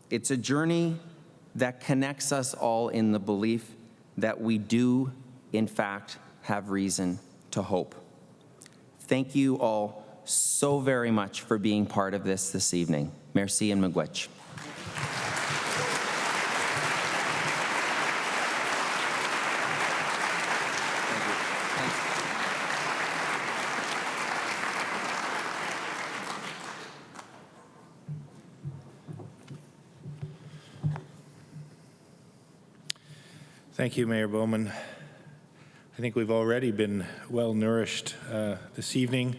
It's a journey that connects us all in the belief that we do, in fact, have reason to hope. Thank you all so very much for being part of this evening. Merci and miigwech. Thank you, Mayor Bowman. I think we've already been well nourished this evening.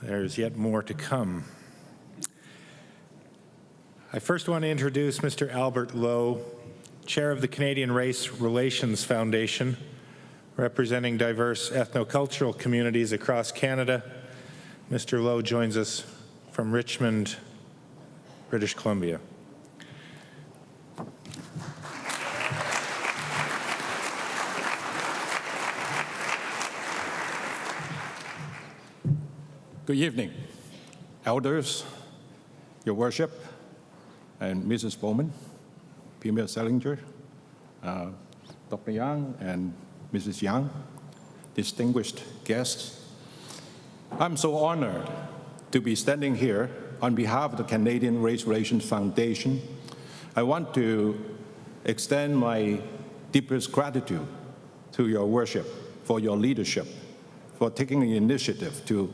There's yet more to come. I first want to introduce Mr. Albert Lowe, Chair of the Canadian Race Relations Foundation, representing diverse ethnocultural communities across Canada. Mr. Lowe joins us from Richmond, British Columbia. Good evening, elders, your worship, and Mrs. Bowman. Premier Selinger, Dr. Young and Mrs. Young, distinguished guests. I'm so honored to be standing here on behalf of the Canadian Race Relations Foundation. I want to extend my deepest gratitude to your worship for your leadership, for taking the initiative to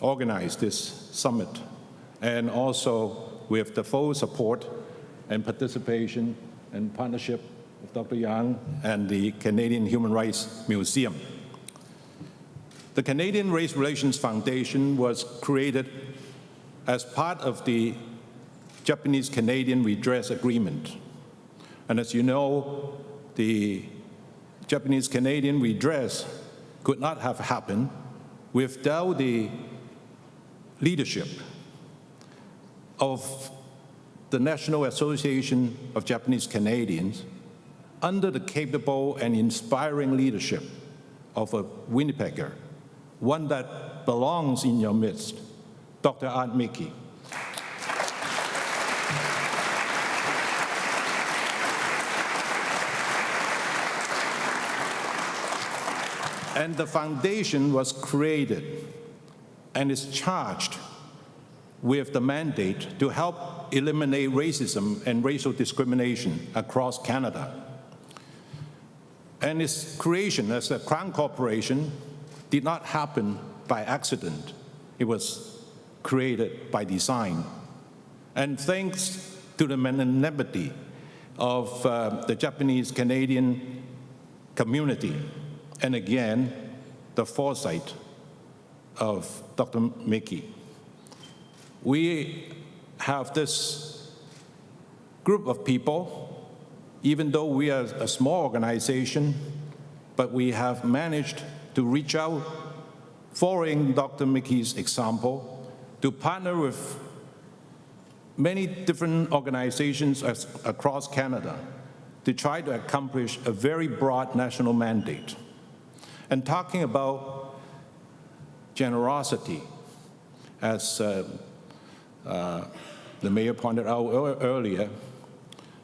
organize this summit, and also with the full support and participation and partnership of Dr. Young and the Canadian Human Rights Museum. The Canadian Race Relations Foundation was created as part of the Japanese-Canadian Redress Agreement. And as you know, the Japanese-Canadian redress could not have happened without the leadership of the National Association of Japanese Canadians under the capable and inspiring leadership of a Winnipegger, one that belongs in your midst, Dr. Art Mickey. And the foundation was created and is charged with the mandate to help eliminate racism and racial discrimination across Canada. And its creation as a Crown Corporation did not happen by accident. It was created by design. And thanks to the magnanimity of the Japanese-Canadian community, and again, the foresight of Dr. Mickey, we have this group of people, even though we are a small organization, but we have managed to reach out, following Dr. Mickey's example, to partner with many different organizations across Canada to try to accomplish a very broad national mandate. And talking about generosity, as the mayor pointed out earlier,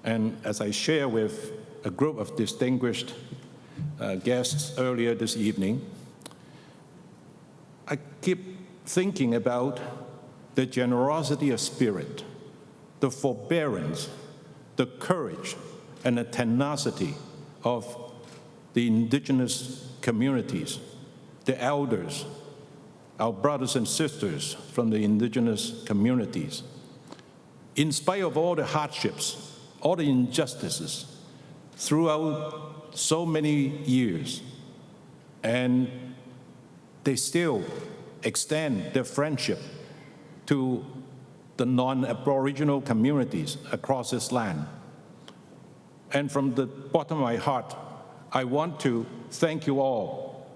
and as I share with a group of distinguished guests earlier this evening, I keep thinking about the generosity of spirit, the forbearance, the courage, and the tenacity of the indigenous communities, the elders, our brothers and sisters from the indigenous communities. In spite of all the hardships, all the injustices throughout so many years, and they still extend their friendship to the non-Aboriginal communities across this land. And from the bottom of my heart, I want to thank you all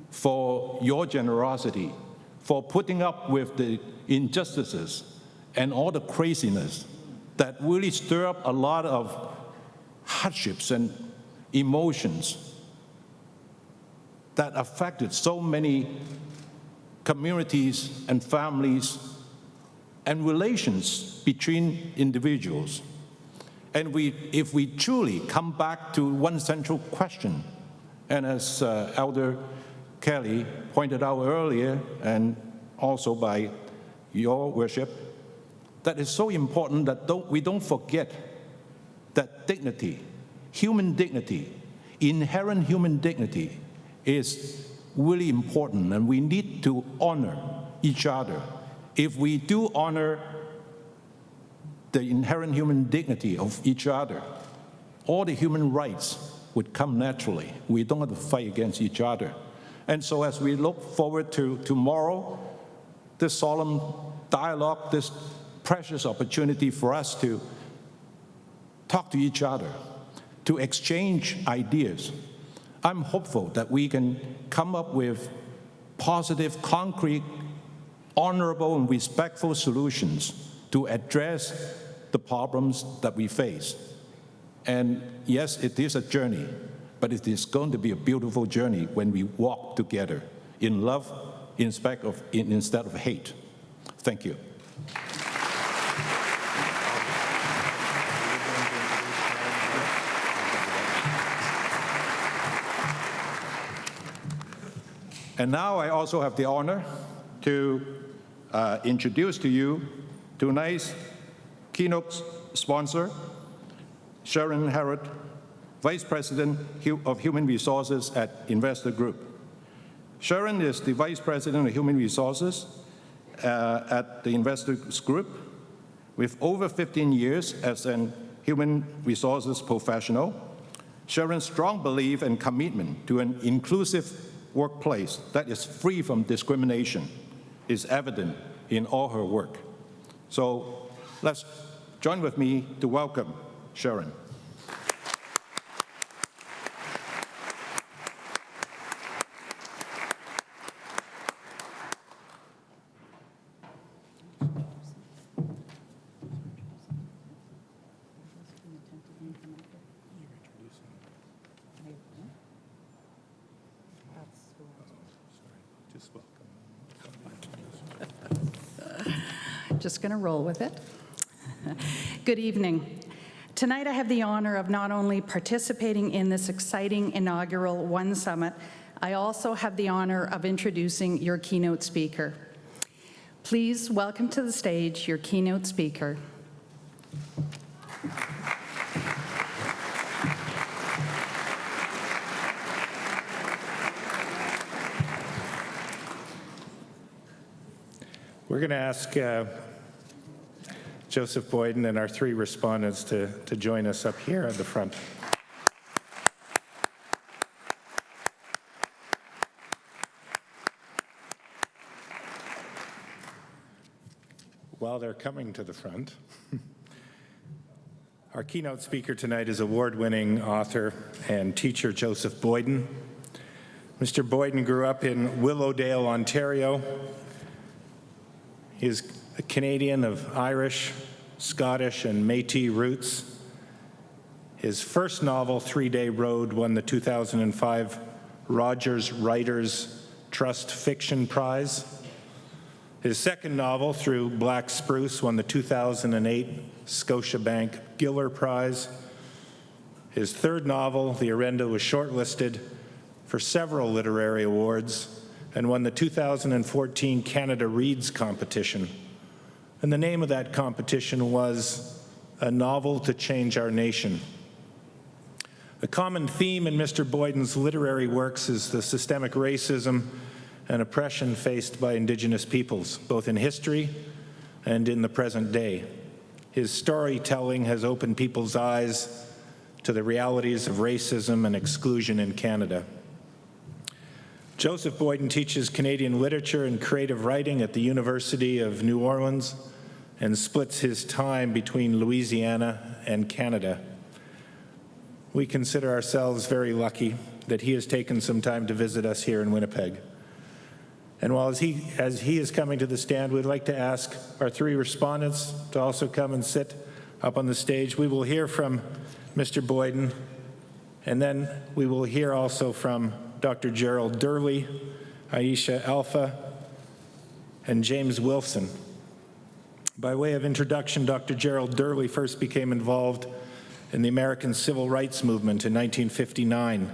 for your generosity, for putting up with the injustices and all the craziness that really stir up a lot of hardships and emotions that affected so many communities and families and relations between individuals. And if we truly come back to one central question, and as Elder Kelly pointed out earlier, and also by your worship, that is so important that we don't forget that dignity, human dignity, inherent human dignity is really important, and we need to honor each other. If we do honor the inherent human dignity of each other, all the human rights would come naturally. We don't have to fight against each other. And so as we look forward to tomorrow, this solemn dialogue, this precious opportunity for us to talk to each other, to exchange ideas, I'm hopeful that we can come up with positive, concrete, honorable, and respectful solutions to address the problems that we face. And yes, it is a journey, but it is going to be a beautiful journey when we walk together in love instead of hate. Thank you. And now I also have the honor to introduce to you tonight's keynote sponsor, Sharon Harrod, Vice President of Human Resources at Investor Group. Sharon is the Vice President of Human Resources at the Investor Group, with over 15 years as an human resources professional. Sharon's strong belief and commitment to an inclusive workplace that is free from discrimination is evident in all her work. So let's join with me to welcome Sharon. Just going to roll with it. Good evening. Tonight I have the honor of not only participating in this exciting inaugural One Summit, I also have the honor of introducing your keynote speaker. Please welcome to the stage your keynote speaker. We're going to ask Joseph Boyden and our three respondents to join us up here at the front. While they're coming to the front, our keynote speaker tonight is award-winning author and teacher Joseph Boyden. Mr. Boyden grew up in Willowdale, Ontario. He is a Canadian of Irish, Scottish, and Métis roots. His first novel, 3-Day Road, won the 2005 Rogers Writers Trust Fiction Prize. His second novel, Through Black Spruce, won the 2008 Scotiabank Giller Prize. His third novel, The Orenda, was shortlisted for several literary awards and won the 2014 Canada Reads competition. And the name of that competition was A Novel to Change Our Nation. A common theme in Mr. Boyden's literary works is the systemic racism and oppression faced by Indigenous peoples, both in history and in the present day. His storytelling has opened people's eyes to the realities of racism and exclusion in Canada. Joseph Boyden teaches Canadian literature and creative writing at the University of New Orleans and splits his time between Louisiana and Canada. We consider ourselves very lucky that he has taken some time to visit us here in Winnipeg. And as he is coming to the stand, we'd like to ask our three respondents to also come and sit up on the stage. We will hear from Mr. Boyden, and then we will hear also from Dr. Gerald Durley, Aisha Alpha, and James Wilson. By way of introduction, Dr. Gerald Durley first became involved in the American Civil Rights Movement in 1959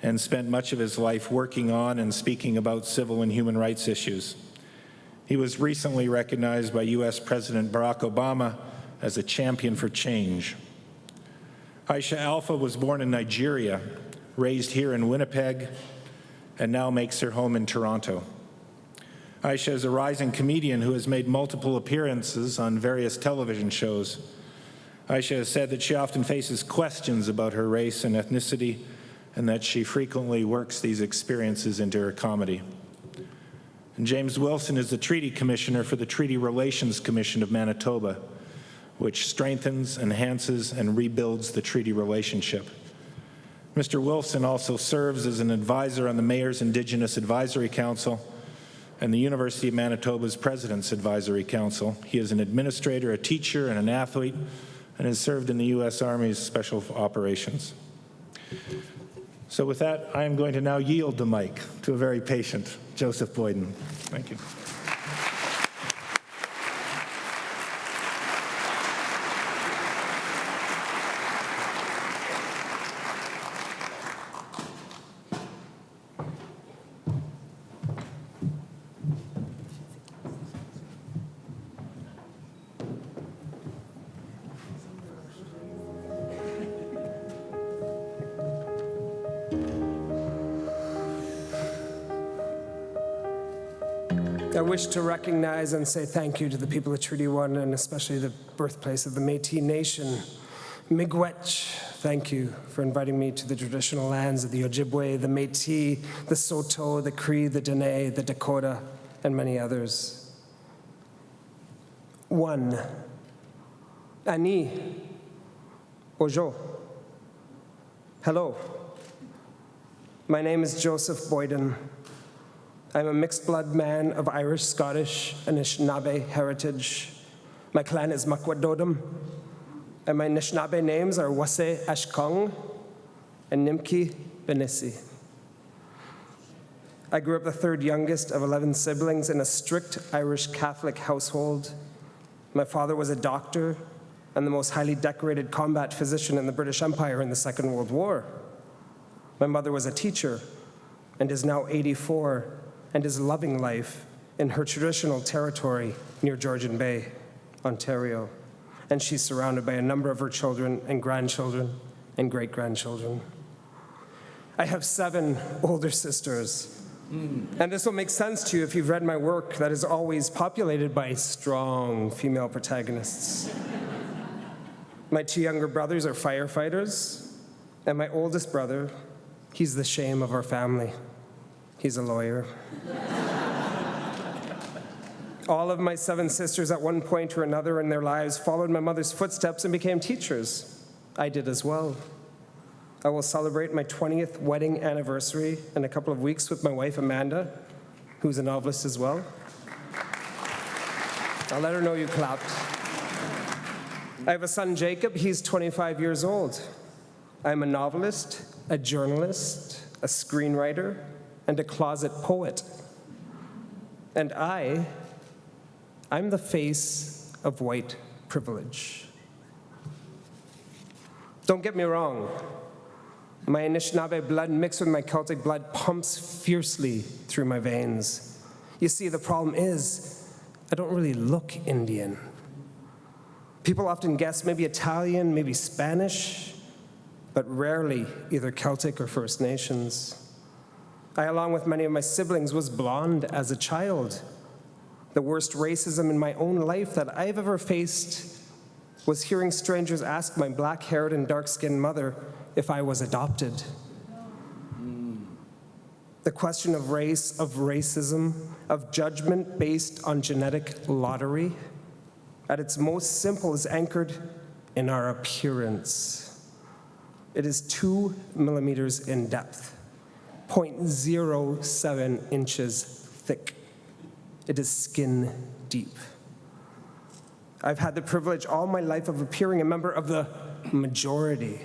and spent much of his life working on and speaking about civil and human rights issues. He was recently recognized by U.S. President Barack Obama as a champion for change. Aisha Alpha was born in Nigeria, raised here in Winnipeg, and now makes her home in Toronto. Aisha is a rising comedian who has made multiple appearances on various television shows. Aisha has said that she often faces questions about her race and ethnicity, and that she frequently works these experiences into her comedy. And James Wilson is the Treaty Commissioner for the Treaty Relations Commission of Manitoba, which strengthens, enhances, and rebuilds the treaty relationship. Mr. Wilson also serves as an advisor on the Mayor's Indigenous Advisory Council and the University of Manitoba's President's Advisory Council. He is an administrator, a teacher, and an athlete, and has served in the U.S. Army's Special Operations. So with that, I am going to now yield the mic to a very patient Joseph Boyden. Thank you. I wish to recognize and say thank you to the people of Treaty 1 and especially the birthplace of the Métis Nation. Miigwech, thank you for inviting me to the traditional lands of the Ojibwe, the Métis, the Saulteaux, the Cree, the Dene, the Dakota, and many others. 1. Ani. Ojo. Hello. My name is Joseph Boyden. I'm a mixed blood man of Irish, Scottish, and Anishinaabe heritage. My clan is Makwadodum, and my Anishinaabe names are Wase Ashkong and Nimki Benisi. I grew up the third youngest of 11 siblings in a strict Irish Catholic household. My father was a doctor and the most highly decorated combat physician in the British Empire in the Second World War. My mother was a teacher and is now 84 and is loving life in her traditional territory near Georgian Bay, Ontario. And she's surrounded by a number of her children and grandchildren and great-grandchildren. I have 7 older sisters. And this will make sense to you if you've read my work that is always populated by strong female protagonists. My 2 younger brothers are firefighters, and my oldest brother, he's the shame of our family. He's a lawyer. All of my 7 sisters at one point or another in their lives followed my mother's footsteps and became teachers. I did as well. I will celebrate my 20th wedding anniversary in a couple of weeks with my wife, Amanda, who's a novelist as well. I'll let her know you clapped. I have a son, Jacob. He's 25 years old. I'm a novelist, a journalist, a screenwriter, and a closet poet. And I'm the face of white privilege. Don't get me wrong. My Anishinaabe blood mixed with my Celtic blood pumps fiercely through my veins. You see, the problem is, I don't really look Indian. People often guess maybe Italian, maybe Spanish, but rarely either Celtic or First Nations. I, along with many of my siblings, was blonde as a child. The worst racism in my own life that I've ever faced was hearing strangers ask my black-haired and dark-skinned mother if I was adopted. The question of race, of racism, of judgment based on genetic lottery, at its most simple is anchored in our appearance. It is 2 millimeters in depth, 0.07 inches thick. It is skin deep. I've had the privilege all my life of appearing a member of the majority.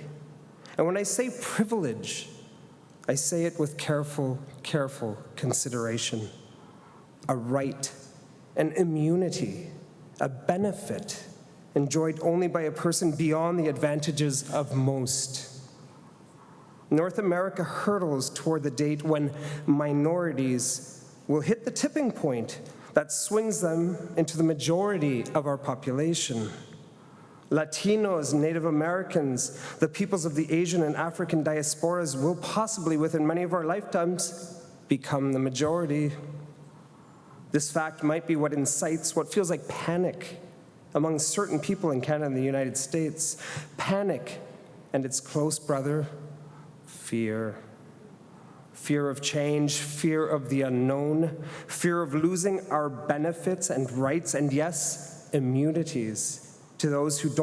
And when I say privilege, I say it with careful consideration. A right, an immunity, a benefit enjoyed only by a person beyond the advantages of most. North America hurtles toward the date when minorities will hit the tipping point that swings them into the majority of our population. Latinos, Native Americans, the peoples of the Asian and African diasporas will possibly, within many of our lifetimes, become the majority. This fact might be what incites what feels like panic among certain people in Canada and the United States. Panic and its close brother, fear. Fear of change, fear of the unknown, fear of losing our benefits and rights, and yes, immunities to those who you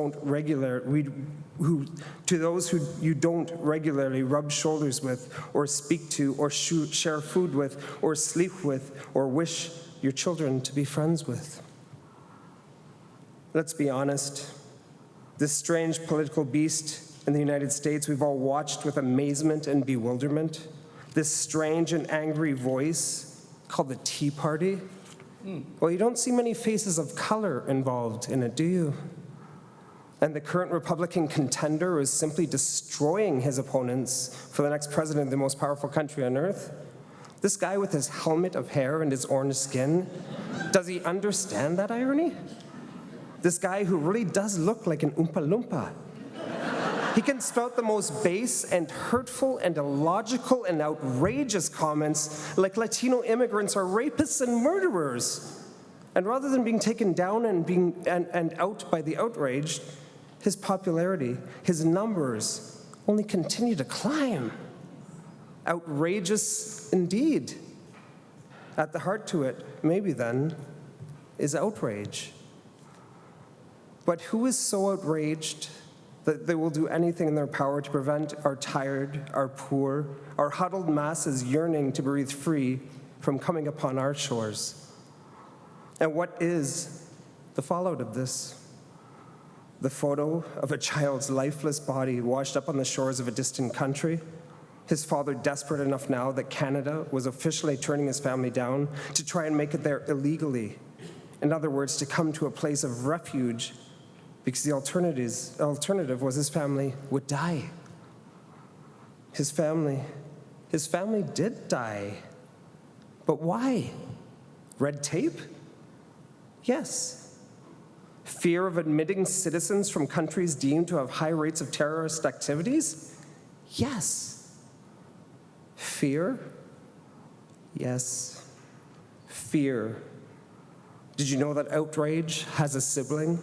don't regularly rub shoulders with, or speak to, or share food with, or sleep with, or wish your children to be friends with. Let's be honest. This strange political beast in the United States we've all watched with amazement and bewilderment. This strange and angry voice called the Tea Party. Well, you don't see many faces of color involved in it, do you? And the current Republican contender is simply destroying his opponents for the next president of the most powerful country on earth. This guy with his helmet of hair and his orange skin, does he understand that irony? This guy who really does look like an Oompa Loompa. He can spout the most base and hurtful and illogical and outrageous comments like Latino immigrants are rapists and murderers. And rather than being taken down and out by the outraged, his popularity, his numbers only continue to climb. Outrageous indeed. At the heart to it, maybe then, is outrage. But who is so outraged that they will do anything in their power to prevent our tired, our poor, our huddled masses yearning to breathe free from coming upon our shores? And what is the fallout of this? The photo of a child's lifeless body washed up on the shores of a distant country, his father desperate enough now that Canada was officially turning his family down to try and make it there illegally. In other words, to come to a place of refuge because the alternative was his family would die. His family did die. But why? Red tape? Yes. Fear of admitting citizens from countries deemed to have high rates of terrorist activities? Yes. Fear? Yes. Fear. Did you know that outrage has a sibling?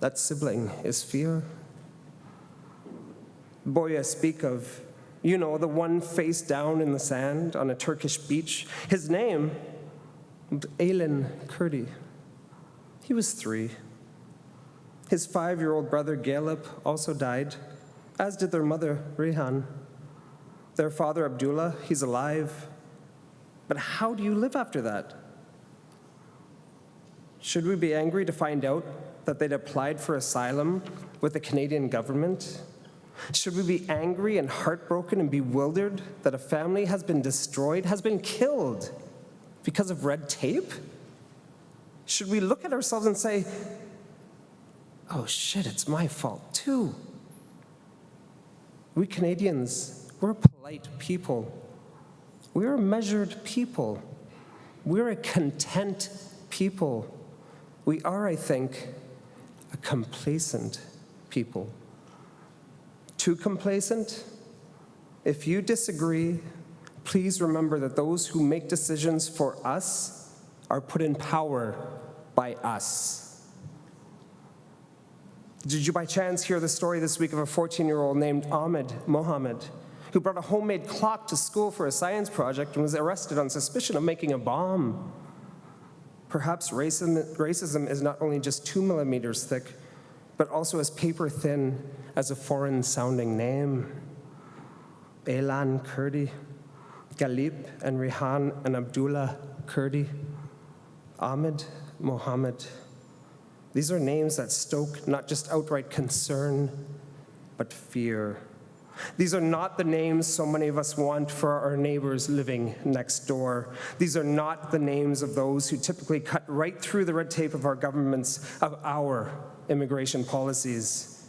That sibling is fear. The boy I speak of, you know, the one face down in the sand on a Turkish beach. His name, Aylan Kurdi. He was 3. His 5-year-old brother, Galip, also died, as did their mother, Rehan. Their father, Abdullah, he's alive. But how do you live after that? Should we be angry to find out that they'd applied for asylum with the Canadian government? Should we be angry and heartbroken and bewildered that a family has been destroyed, has been killed because of red tape? Should we look at ourselves and say, oh shit, it's my fault too? We Canadians, we're a polite people. We're a measured people. We're a content people. We are, I think, a complacent people. Too complacent? If you disagree, please remember that those who make decisions for us are put in power by us. Did you by chance hear the story this week of a 14-year-old named Ahmed Mohammed, who brought a homemade clock to school for a science project and was arrested on suspicion of making a bomb? Perhaps racism is not only just 2 millimeters thick, but also as paper thin as a foreign-sounding name. Aylan Kurdi, Galip and Rehan and Abdullah Kurdi, Ahmed Mohammed. These are names that stoke not just outright concern, but fear. These are not the names so many of us want for our neighbors living next door. These are not the names of those who typically cut right through the red tape of our governments, of our immigration policies.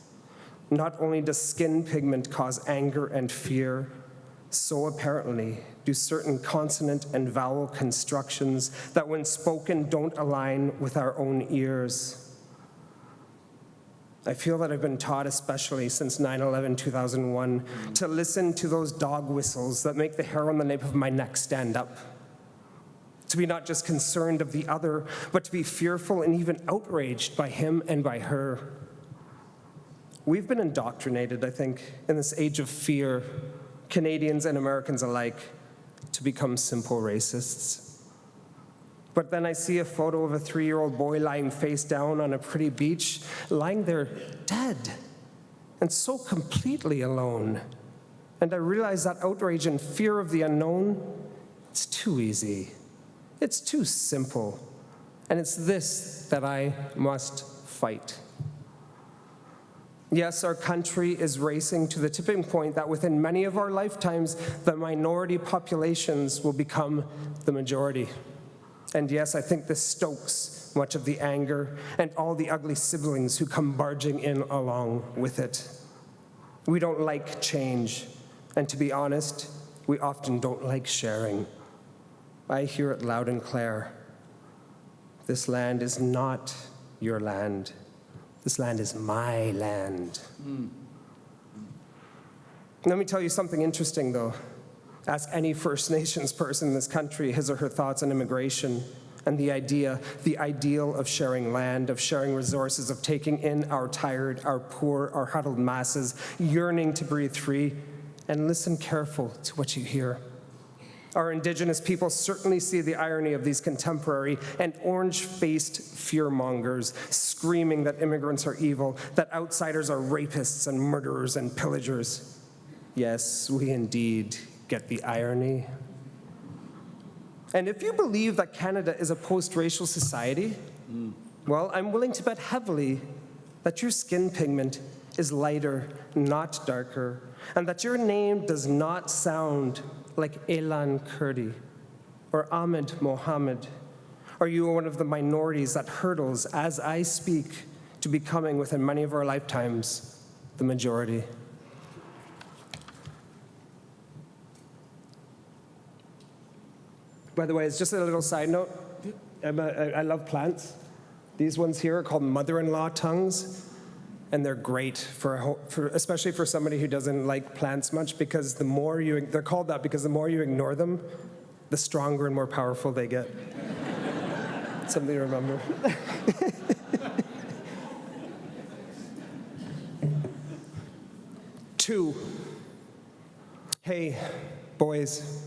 Not only does skin pigment cause anger and fear, so apparently do certain consonant and vowel constructions that when spoken don't align with our own ears. I feel that I've been taught, especially since 9/11/2001, to listen to those dog whistles that make the hair on the nape of my neck stand up. To be not just concerned of the other, but to be fearful and even outraged by him and by her. We've been indoctrinated, I think, in this age of fear, Canadians and Americans alike, to become simple racists. But then I see a photo of a 3-year-old boy lying face down on a pretty beach, lying there dead, and so completely alone. And I realize that outrage and fear of the unknown, it's too easy. It's too simple. And it's this that I must fight. Yes, our country is racing to the tipping point that within many of our lifetimes, the minority populations will become the majority. And yes, I think this stokes much of the anger and all the ugly siblings who come barging in along with it. We don't like change, and to be honest, we often don't like sharing. I hear it loud and clear. This land is not your land. This land is my land. Let me tell you something interesting, though. Ask any First Nations person in this country his or her thoughts on immigration and the ideal of sharing land, of sharing resources, of taking in our tired, our poor, our huddled masses, yearning to breathe free, and listen careful to what you hear. Our Indigenous people certainly see the irony of these contemporary and orange-faced fearmongers screaming that immigrants are evil, that outsiders are rapists and murderers and pillagers. Yes, we indeed get the irony. And if you believe that Canada is a post-racial society, well, I'm willing to bet heavily that your skin pigment is lighter, not darker, and that your name does not sound like Elan Kurdi or Ahmed Mohammed, or you are one of the minorities that hurdles as I speak to becoming, within many of our lifetimes, the majority. By the way, it's just a little side note. I love plants. These ones here are called mother-in-law tongues, and they're great especially for somebody who doesn't like plants much, because they're called that because the more you ignore them, the stronger and more powerful they get. Something to remember. Two. Hey, boys.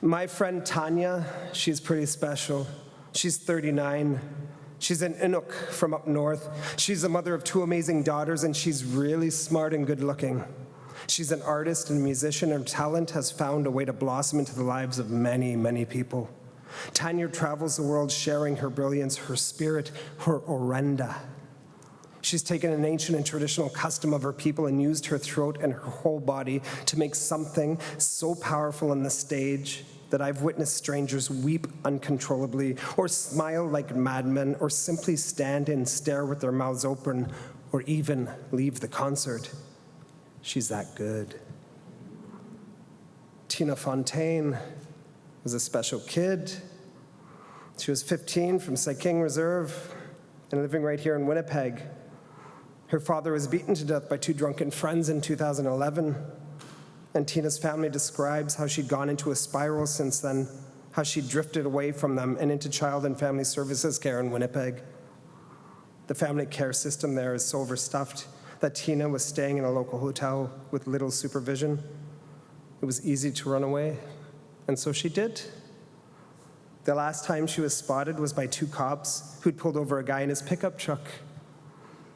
My friend Tanya, she's pretty special. She's 39. She's an Inuk from up north. She's the mother of 2 amazing daughters, and she's really smart and good looking. She's an artist and musician. Her talent has found a way to blossom into the lives of many, many people. Tanya travels the world sharing her brilliance, her spirit, her orenda. She's taken an ancient and traditional custom of her people and used her throat and her whole body to make something so powerful on the stage that I've witnessed strangers weep uncontrollably, or smile like madmen, or simply stand and stare with their mouths open, or even leave the concert. She's that good. Tina Fontaine was a special kid. She was 15 from Saiking Reserve and living right here in Winnipeg. Her father was beaten to death by 2 drunken friends in 2011. And Tina's family describes how she'd gone into a spiral since then, how she drifted away from them and into child and family services care in Winnipeg. The family care system there is so overstuffed that Tina was staying in a local hotel with little supervision. It was easy to run away, and so she did. The last time she was spotted was by 2 cops who'd pulled over a guy in his pickup truck.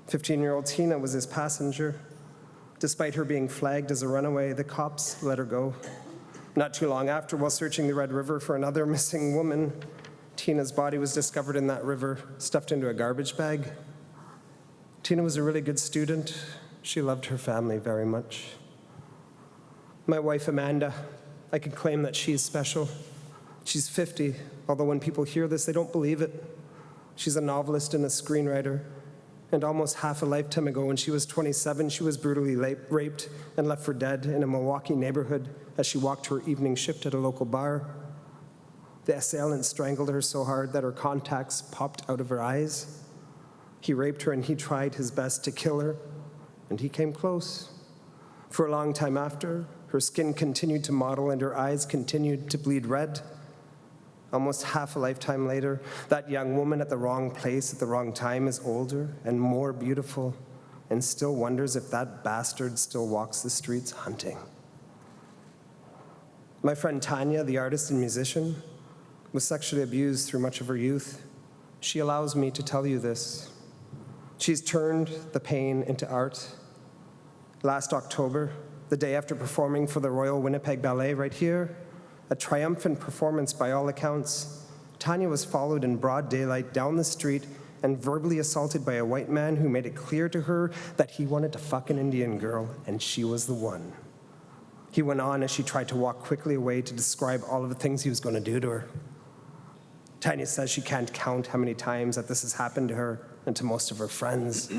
15-year-old Tina was his passenger. Despite her being flagged as a runaway, the cops let her go. Not too long after, while searching the Red River for another missing woman, Tina's body was discovered in that river, stuffed into a garbage bag. Tina was a really good student. She loved her family very much. My wife, Amanda, I can claim that she's special. She's 50, although when people hear this, they don't believe it. She's a novelist and a screenwriter. And almost half a lifetime ago, when she was 27, she was brutally raped and left for dead in a Milwaukee neighborhood as she walked her evening shift at a local bar. The assailant strangled her so hard that her contacts popped out of her eyes. He raped her, and he tried his best to kill her, and he came close. For a long time after, her skin continued to mottle and her eyes continued to bleed red. Almost half a lifetime later, that young woman at the wrong place at the wrong time is older and more beautiful and still wonders if that bastard still walks the streets hunting. My friend Tanya, the artist and musician, was sexually abused through much of her youth. She allows me to tell you this. She's turned the pain into art. Last October, the day after performing for the Royal Winnipeg Ballet right here, a triumphant performance by all accounts, Tanya was followed in broad daylight down the street and verbally assaulted by a white man who made it clear to her that he wanted to fuck an Indian girl, and she was the one. He went on as she tried to walk quickly away to describe all of the things he was going to do to her. Tanya says she can't count how many times that this has happened to her and to most of her friends.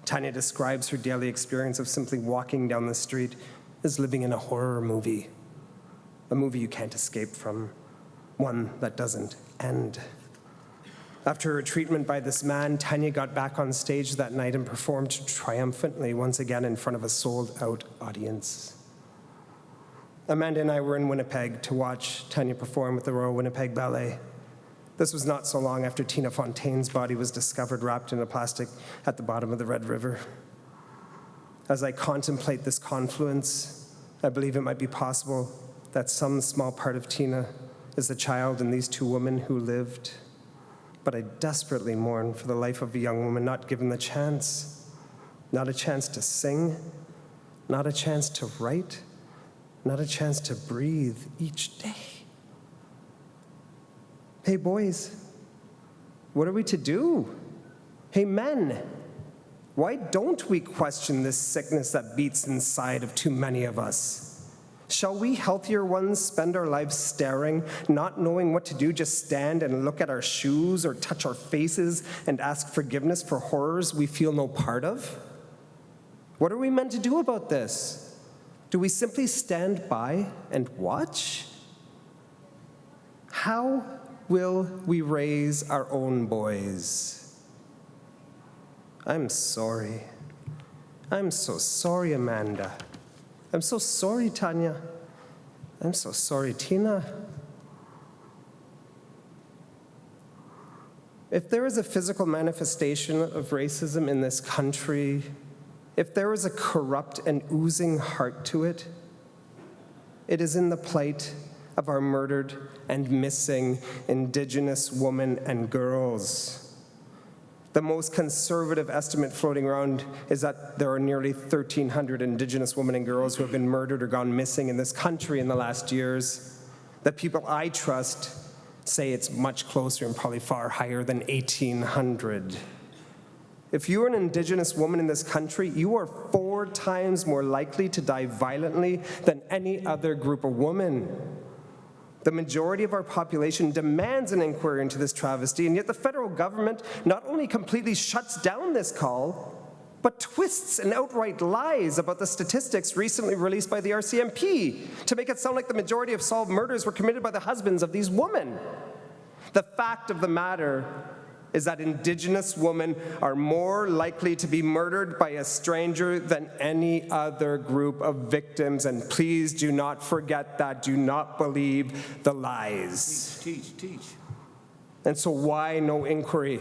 Tanya describes her daily experience of simply walking down the street as living in a horror movie. A movie you can't escape from, one that doesn't end. After her treatment by this man, Tanya got back on stage that night and performed triumphantly once again in front of a sold-out audience. Amanda and I were in Winnipeg to watch Tanya perform with the Royal Winnipeg Ballet. This was not so long after Tina Fontaine's body was discovered wrapped in a plastic at the bottom of the Red River. As I contemplate this confluence, I believe it might be possible that some small part of Tina is the child in these two women who lived. But I desperately mourn for the life of a young woman not given the chance, not a chance to sing, not a chance to write, not a chance to breathe each day. Hey, boys, what are we to do? Hey, men, why don't we question this sickness that beats inside of too many of us? Shall we healthier ones spend our lives staring, not knowing what to do, just stand and look at our shoes or touch our faces and ask forgiveness for horrors we feel no part of? What are we meant to do about this? Do we simply stand by and watch? How will we raise our own boys? I'm sorry. I'm so sorry, Amanda. I'm so sorry, Tanya. I'm so sorry, Tina. If there is a physical manifestation of racism in this country, if there is a corrupt and oozing heart to it, it is in the plight of our murdered and missing Indigenous women and girls. The most conservative estimate floating around is that there are nearly 1,300 Indigenous women and girls who have been murdered or gone missing in this country in the last years. The people I trust say it's much closer and probably far higher than 1,800. If you are an Indigenous woman in this country, you are 4 times more likely to die violently than any other group of women. The majority of our population demands an inquiry into this travesty, and yet the federal government not only completely shuts down this call, but twists and outright lies about the statistics recently released by the RCMP to make it sound like the majority of solved murders were committed by the husbands of these women. The fact of the matter is that Indigenous women are more likely to be murdered by a stranger than any other group of victims, and please do not forget that. Do not believe the lies. Teach. And so why no inquiry?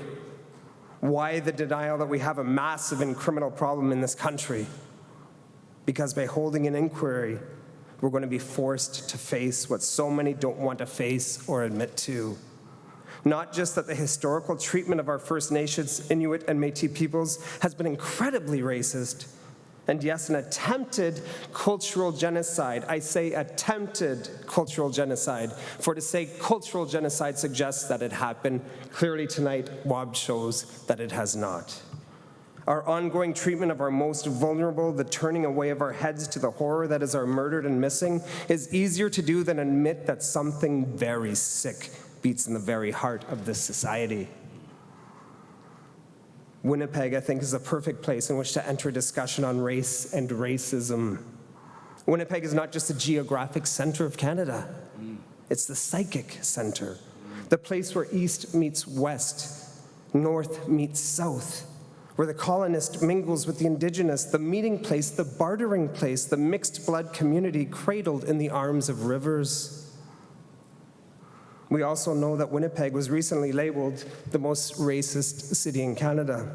Why the denial that we have a massive and criminal problem in this country? Because by holding an inquiry, we're going to be forced to face what so many don't want to face or admit to. Not just that the historical treatment of our First Nations, Inuit, and Métis peoples has been incredibly racist, and yes, an attempted cultural genocide. I say attempted cultural genocide, for to say cultural genocide suggests that it happened. Clearly tonight, WAB shows that it has not. Our ongoing treatment of our most vulnerable, the turning away of our heads to the horror that is our murdered and missing, is easier to do than admit that something very sick beats in the very heart of this society. Winnipeg, I think, is the perfect place in which to enter a discussion on race and racism. Winnipeg is not just the geographic center of Canada. It's the psychic center, the place where East meets West, North meets South, where the colonist mingles with the Indigenous, the meeting place, the bartering place, the mixed blood community cradled in the arms of rivers. We also know that Winnipeg was recently labeled the most racist city in Canada.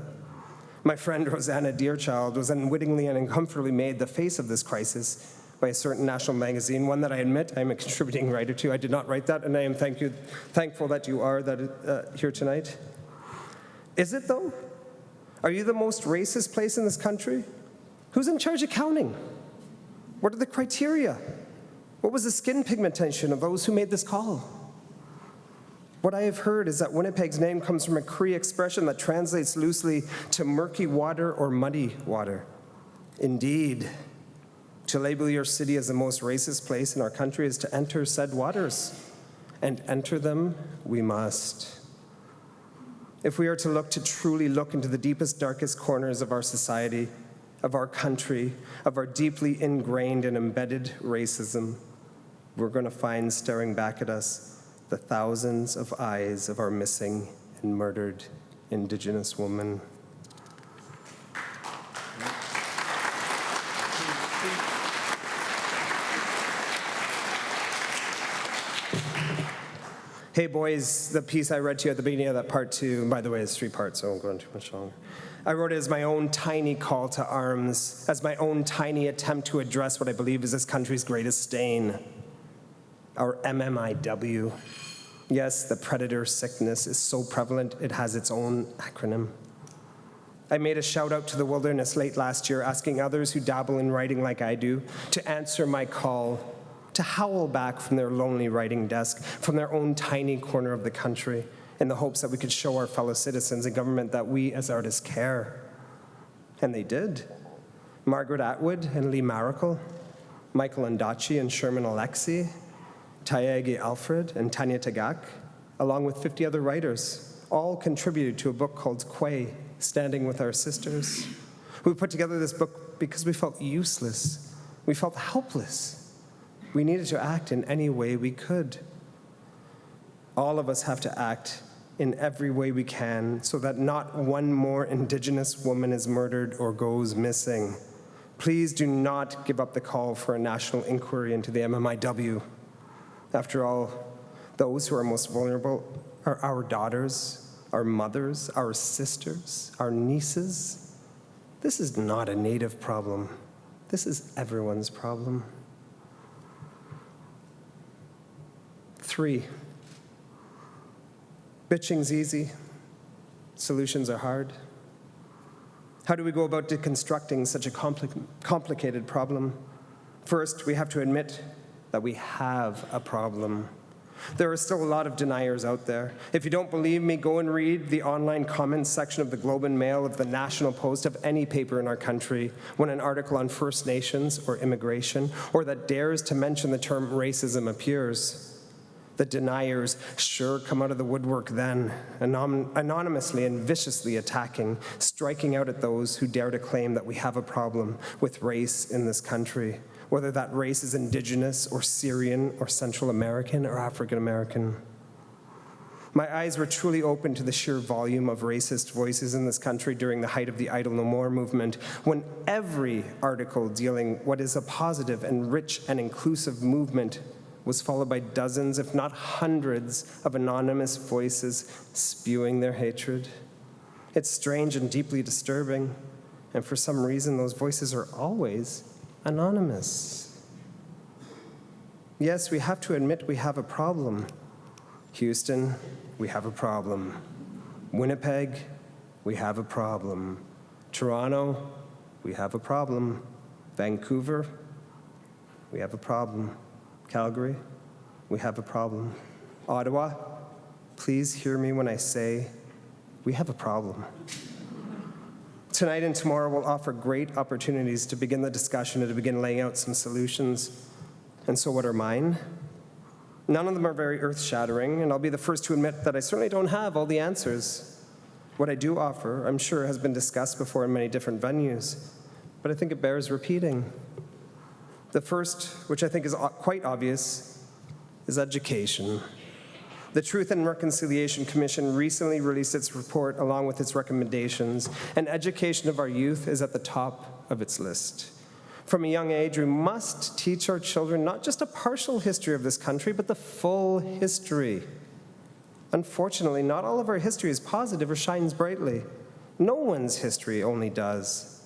My friend Rosanna Deerchild was unwittingly and uncomfortably made the face of this crisis by a certain national magazine, one that I admit I'm a contributing writer to. I did not write that, and I am thankful that you are here tonight. Is it, though? Are you the most racist place in this country? Who's in charge of counting? What are the criteria? What was the skin pigmentation of those who made this call? What I have heard is that Winnipeg's name comes from a Cree expression that translates loosely to murky water or muddy water. Indeed, to label your city as the most racist place in our country is to enter said waters, and enter them we must. If we are to truly look into the deepest, darkest corners of our society, of our country, of our deeply ingrained and embedded racism, we're going to find staring back at us the thousands of eyes of our missing and murdered Indigenous woman. Hey boys, the piece I read to you at the beginning of that part 2, and by the way, it's 3 parts, so I won't go into too much longer. I wrote it as my own tiny call to arms, as my own tiny attempt to address what I believe is this country's greatest stain, our MMIW. Yes, the predator sickness is so prevalent, it has its own acronym. I made a shout out to the wilderness late last year, asking others who dabble in writing like I do to answer my call, to howl back from their lonely writing desk, from their own tiny corner of the country, in the hopes that we could show our fellow citizens and government that we as artists care. And they did. Margaret Atwood and Lee Maracle, Michael Ondaatje and Sherman Alexie, Tayagi Alfred and Tanya Tagak, along with 50 other writers, all contributed to a book called Quay, Standing with Our Sisters. We put together this book because we felt useless. We felt helpless. We needed to act in any way we could. All of us have to act in every way we can so that not one more Indigenous woman is murdered or goes missing. Please do not give up the call for a national inquiry into the MMIW. After all, those who are most vulnerable are our daughters, our mothers, our sisters, our nieces. This is not a Native problem. This is everyone's problem. 3, bitching's easy, solutions are hard. How do we go about deconstructing such a complicated problem? First, we have to admit that we have a problem. There are still a lot of deniers out there. If you don't believe me, go and read the online comments section of the Globe and Mail, of the National Post, of any paper in our country, when an article on First Nations or immigration, or that dares to mention the term racism appears. The deniers sure come out of the woodwork then, anonymously and viciously attacking, striking out at those who dare to claim that we have a problem with race in this country, whether that race is Indigenous or Syrian or Central American or African American. My eyes were truly open to the sheer volume of racist voices in this country during the height of the Idle No More movement, when every article dealing what is a positive and rich and inclusive movement was followed by dozens, if not hundreds, of anonymous voices spewing their hatred. It's strange and deeply disturbing, and for some reason, those voices are always anonymous. Yes, we have to admit we have a problem. Houston, we have a problem. Winnipeg, we have a problem. Toronto, we have a problem. Vancouver, we have a problem. Calgary, we have a problem. Ottawa, please hear me when I say we have a problem. Tonight and tomorrow will offer great opportunities to begin the discussion and to begin laying out some solutions. And so what are mine? None of them are very earth-shattering, and I'll be the first to admit that I certainly don't have all the answers. What I do offer, I'm sure, has been discussed before in many different venues, but I think it bears repeating. The first, which I think is quite obvious, is education. The Truth and Reconciliation Commission recently released its report along with its recommendations, and education of our youth is at the top of its list. From a young age, we must teach our children not just a partial history of this country, but the full history. Unfortunately, not all of our history is positive or shines brightly. No one's history only does.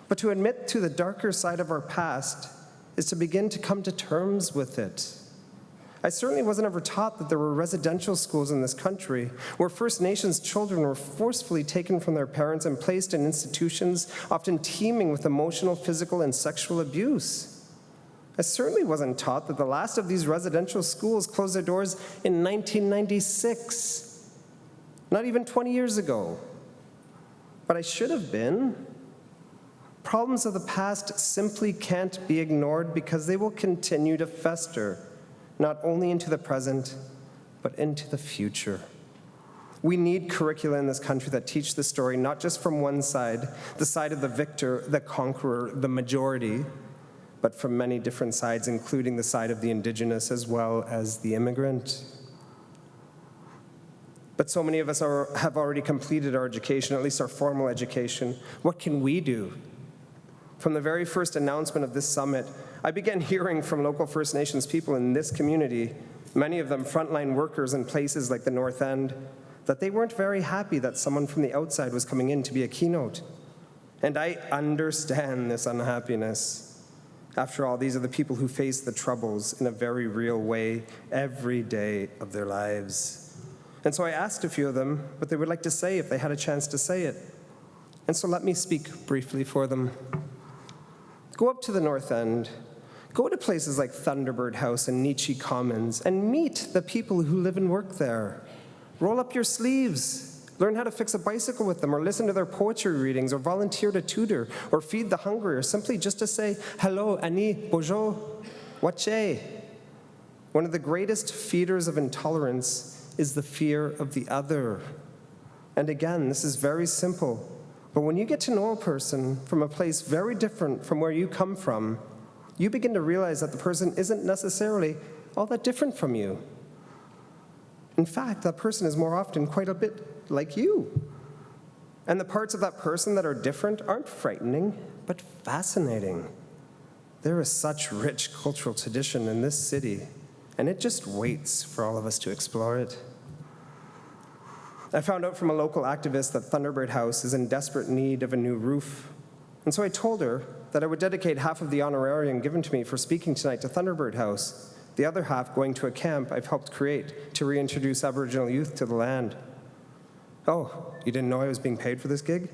But to admit to the darker side of our past is to begin to come to terms with it. I certainly wasn't ever taught that there were residential schools in this country where First Nations children were forcefully taken from their parents and placed in institutions often teeming with emotional, physical, and sexual abuse. I certainly wasn't taught that the last of these residential schools closed their doors in 1996, not even 20 years ago. But I should have been. Problems of the past simply can't be ignored because they will continue to fester, not only into the present, but into the future. We need curricula in this country that teach the story not just from one side, the side of the victor, the conqueror, the majority, but from many different sides, including the side of the Indigenous as well as the immigrant. But so many of us have already completed our education, at least our formal education. What can we do? From the very first announcement of this summit, I began hearing from local First Nations people in this community, many of them frontline workers in places like the North End, that they weren't very happy that someone from the outside was coming in to be a keynote. And I understand this unhappiness. After all, these are the people who face the troubles in a very real way every day of their lives. And so I asked a few of them what they would like to say if they had a chance to say it. And so let me speak briefly for them. Go up to the North End. Go to places like Thunderbird House and Nietzsche Commons and meet the people who live and work there. Roll up your sleeves. Learn how to fix a bicycle with them, or listen to their poetry readings, or volunteer to tutor, or feed the hungry, or simply just to say, hello, Ani, bonjour, wache. One of the greatest feeders of intolerance is the fear of the other. And again, this is very simple. But when you get to know a person from a place very different from where you come from, you begin to realize that the person isn't necessarily all that different from you. In fact, that person is more often quite a bit like you. And the parts of that person that are different aren't frightening, but fascinating. There is such rich cultural tradition in this city, and it just waits for all of us to explore it. I found out from a local activist that Thunderbird House is in desperate need of a new roof. And so I told her that I would dedicate half of the honorarium given to me for speaking tonight to Thunderbird House, the other half going to a camp I've helped create to reintroduce Aboriginal youth to the land. Oh, you didn't know I was being paid for this gig?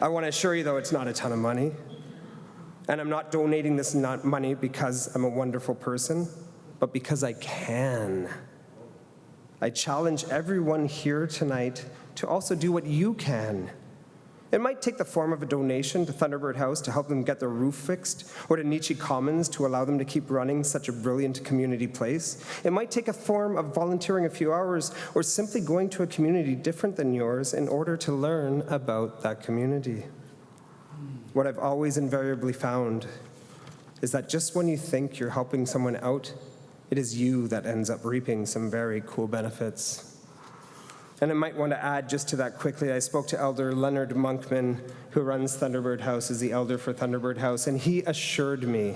I want to assure you, though, it's not a ton of money. And I'm not donating this money because I'm a wonderful person, but because I can. I challenge everyone here tonight to also do what you can. It might take the form of a donation to Thunderbird House to help them get their roof fixed, or to Nietzsche Commons to allow them to keep running such a brilliant community place. It might take a form of volunteering a few hours, or simply going to a community different than yours in order to learn about that community. What I've always invariably found is that just when you think you're helping someone out, it is you that ends up reaping some very cool benefits. And I might want to add just to that quickly, I spoke to Elder Leonard Monkman, who runs Thunderbird House, is the elder for Thunderbird House, and he assured me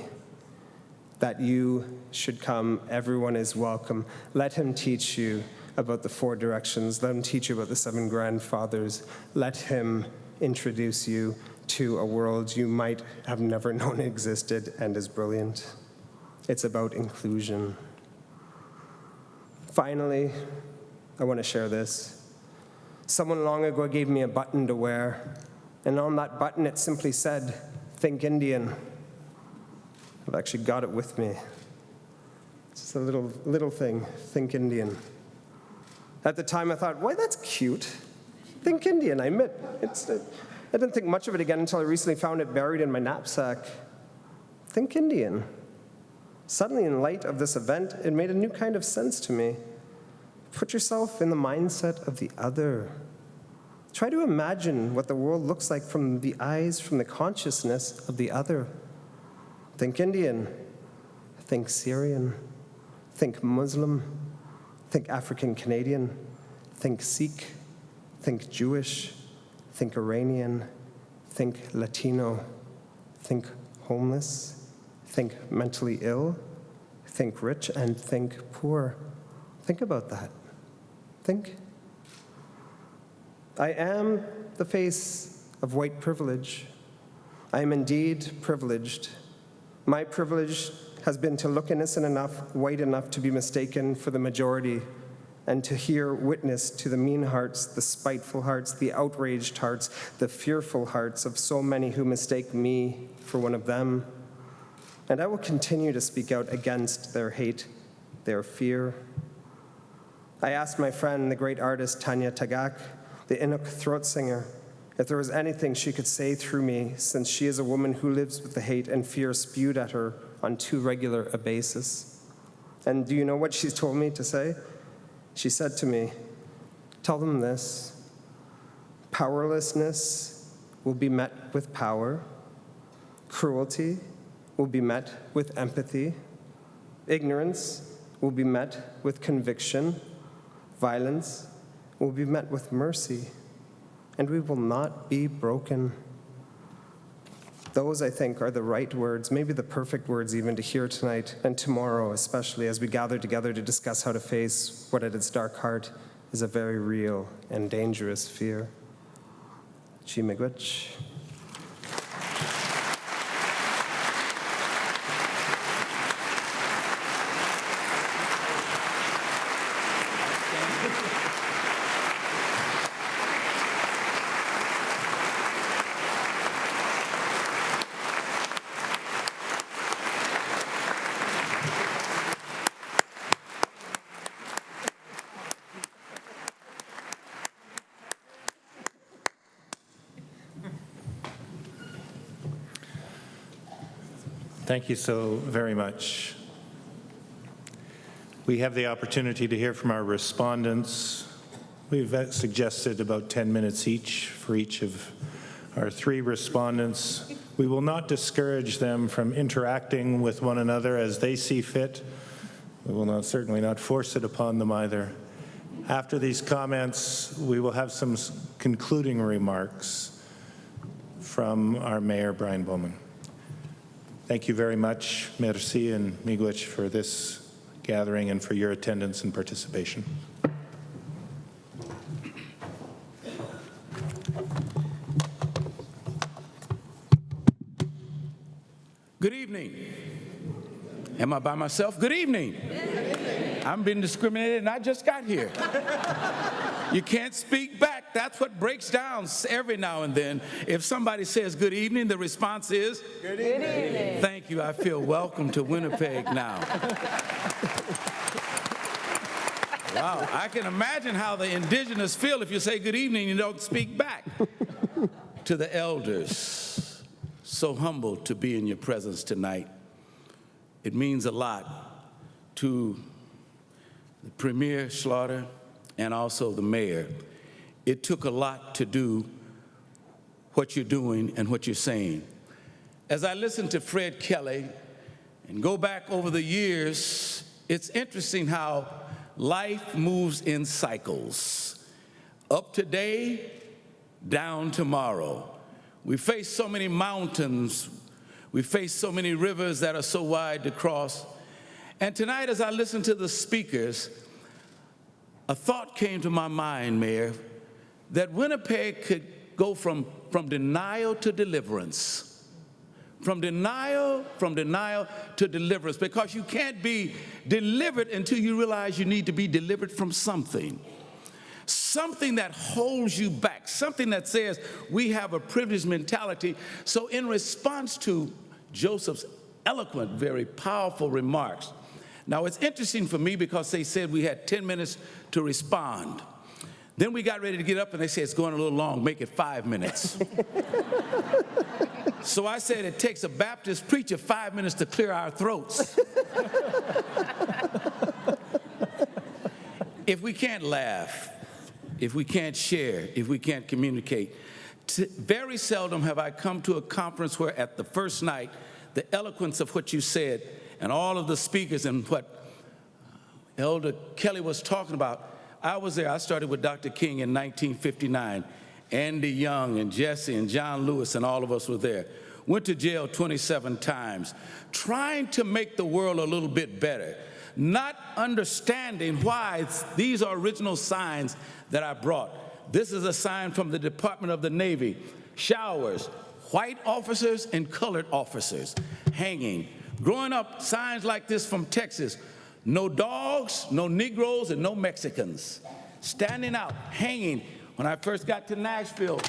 that you should come, everyone is welcome. Let him teach you about the 4 directions, let him teach you about the 7 grandfathers, let him introduce you to a world you might have never known existed and is brilliant. It's about inclusion. Finally, I want to share this. Someone long ago gave me a button to wear, and on that button it simply said, "Think Indian." I've actually got it with me. It's just a little thing, "Think Indian." At the time I thought, why, that's cute. Think Indian, I admit. I didn't think much of it again until I recently found it buried in my knapsack. Think Indian. Suddenly, in light of this event, it made a new kind of sense to me. Put yourself in the mindset of the other. Try to imagine what the world looks like from the eyes, from the consciousness of the other. Think Indian. Think Syrian. Think Muslim. Think African Canadian. Think Sikh. Think Jewish. Think Iranian. Think Latino. Think homeless. Think mentally ill, think rich, and think poor. Think about that. Think. I am the face of white privilege. I am indeed privileged. My privilege has been to look innocent enough, white enough to be mistaken for the majority, and to hear witness to the mean hearts, the spiteful hearts, the outraged hearts, the fearful hearts of so many who mistake me for one of them. And I will continue to speak out against their hate, their fear. I asked my friend, the great artist Tanya Tagaq, the Inuk throat singer, if there was anything she could say through me, since she is a woman who lives with the hate and fear spewed at her on too regular a basis. And do you know what she's told me to say? She said to me, "Tell them this, powerlessness will be met with power, cruelty will be met with empathy, ignorance will be met with conviction, violence will be met with mercy, and we will not be broken. Those, I think, are the right words, maybe the perfect words even to hear tonight and tomorrow, especially as we gather together to discuss how to face what at its dark heart is a very real and dangerous fear. Chi miigwech. Thank you so very much. We have the opportunity to hear from our respondents. We've suggested about 10 minutes each for each of our 3 respondents. We will not discourage them from interacting with one another as they see fit. We will certainly not force it upon them either. After these comments, we will have some concluding remarks from our Mayor, Brian Bowman. Thank you very much, merci and miigwech, for this gathering and for your attendance and participation. Good evening. Am I by myself? Good evening. I'm being discriminated and I just got here. You can't speak back. That's what breaks down every now and then. If somebody says good evening, the response is good evening. Thank you. I feel welcome to Winnipeg now. Wow, I can imagine how the indigenous feel if you say good evening and you don't speak back. To the elders, so humbled to be in your presence tonight. It means a lot to the Premier Slaughter and also the mayor. It took a lot to do what you're doing and what you're saying. As I listen to Fred Kelly and go back over the years, it's interesting how life moves in cycles. Up today, down tomorrow. We face so many mountains. We face so many rivers that are so wide to cross. And tonight, as I listen to the speakers, a thought came to my mind, Mayor, that Winnipeg could go from denial to deliverance. From denial to deliverance, because you can't be delivered until you realize you need to be delivered from something. Something that holds you back, something that says we have a privileged mentality. So in response to Joseph's eloquent, very powerful remarks, now it's interesting for me because they said we had 10 minutes to respond. Then we got ready to get up and they said it's going a little long, make it 5 minutes. So I said it takes a Baptist preacher 5 minutes to clear our throats. If we can't laugh, if we can't share, if we can't communicate, very seldom have I come to a conference where at the first night, the eloquence of what you said and all of the speakers and what Elder Kelly was talking about, I was there. I started with Dr. King in 1959. Andy Young and Jesse and John Lewis and all of us were there. Went to jail 27 times, trying to make the world a little bit better, not understanding why these are original signs that I brought. This is a sign from the Department of the Navy. Showers, white officers and colored officers hanging. Growing up, signs like this from Texas. No dogs, no Negroes, and no Mexicans. Standing out, hanging. When I first got to Nashville,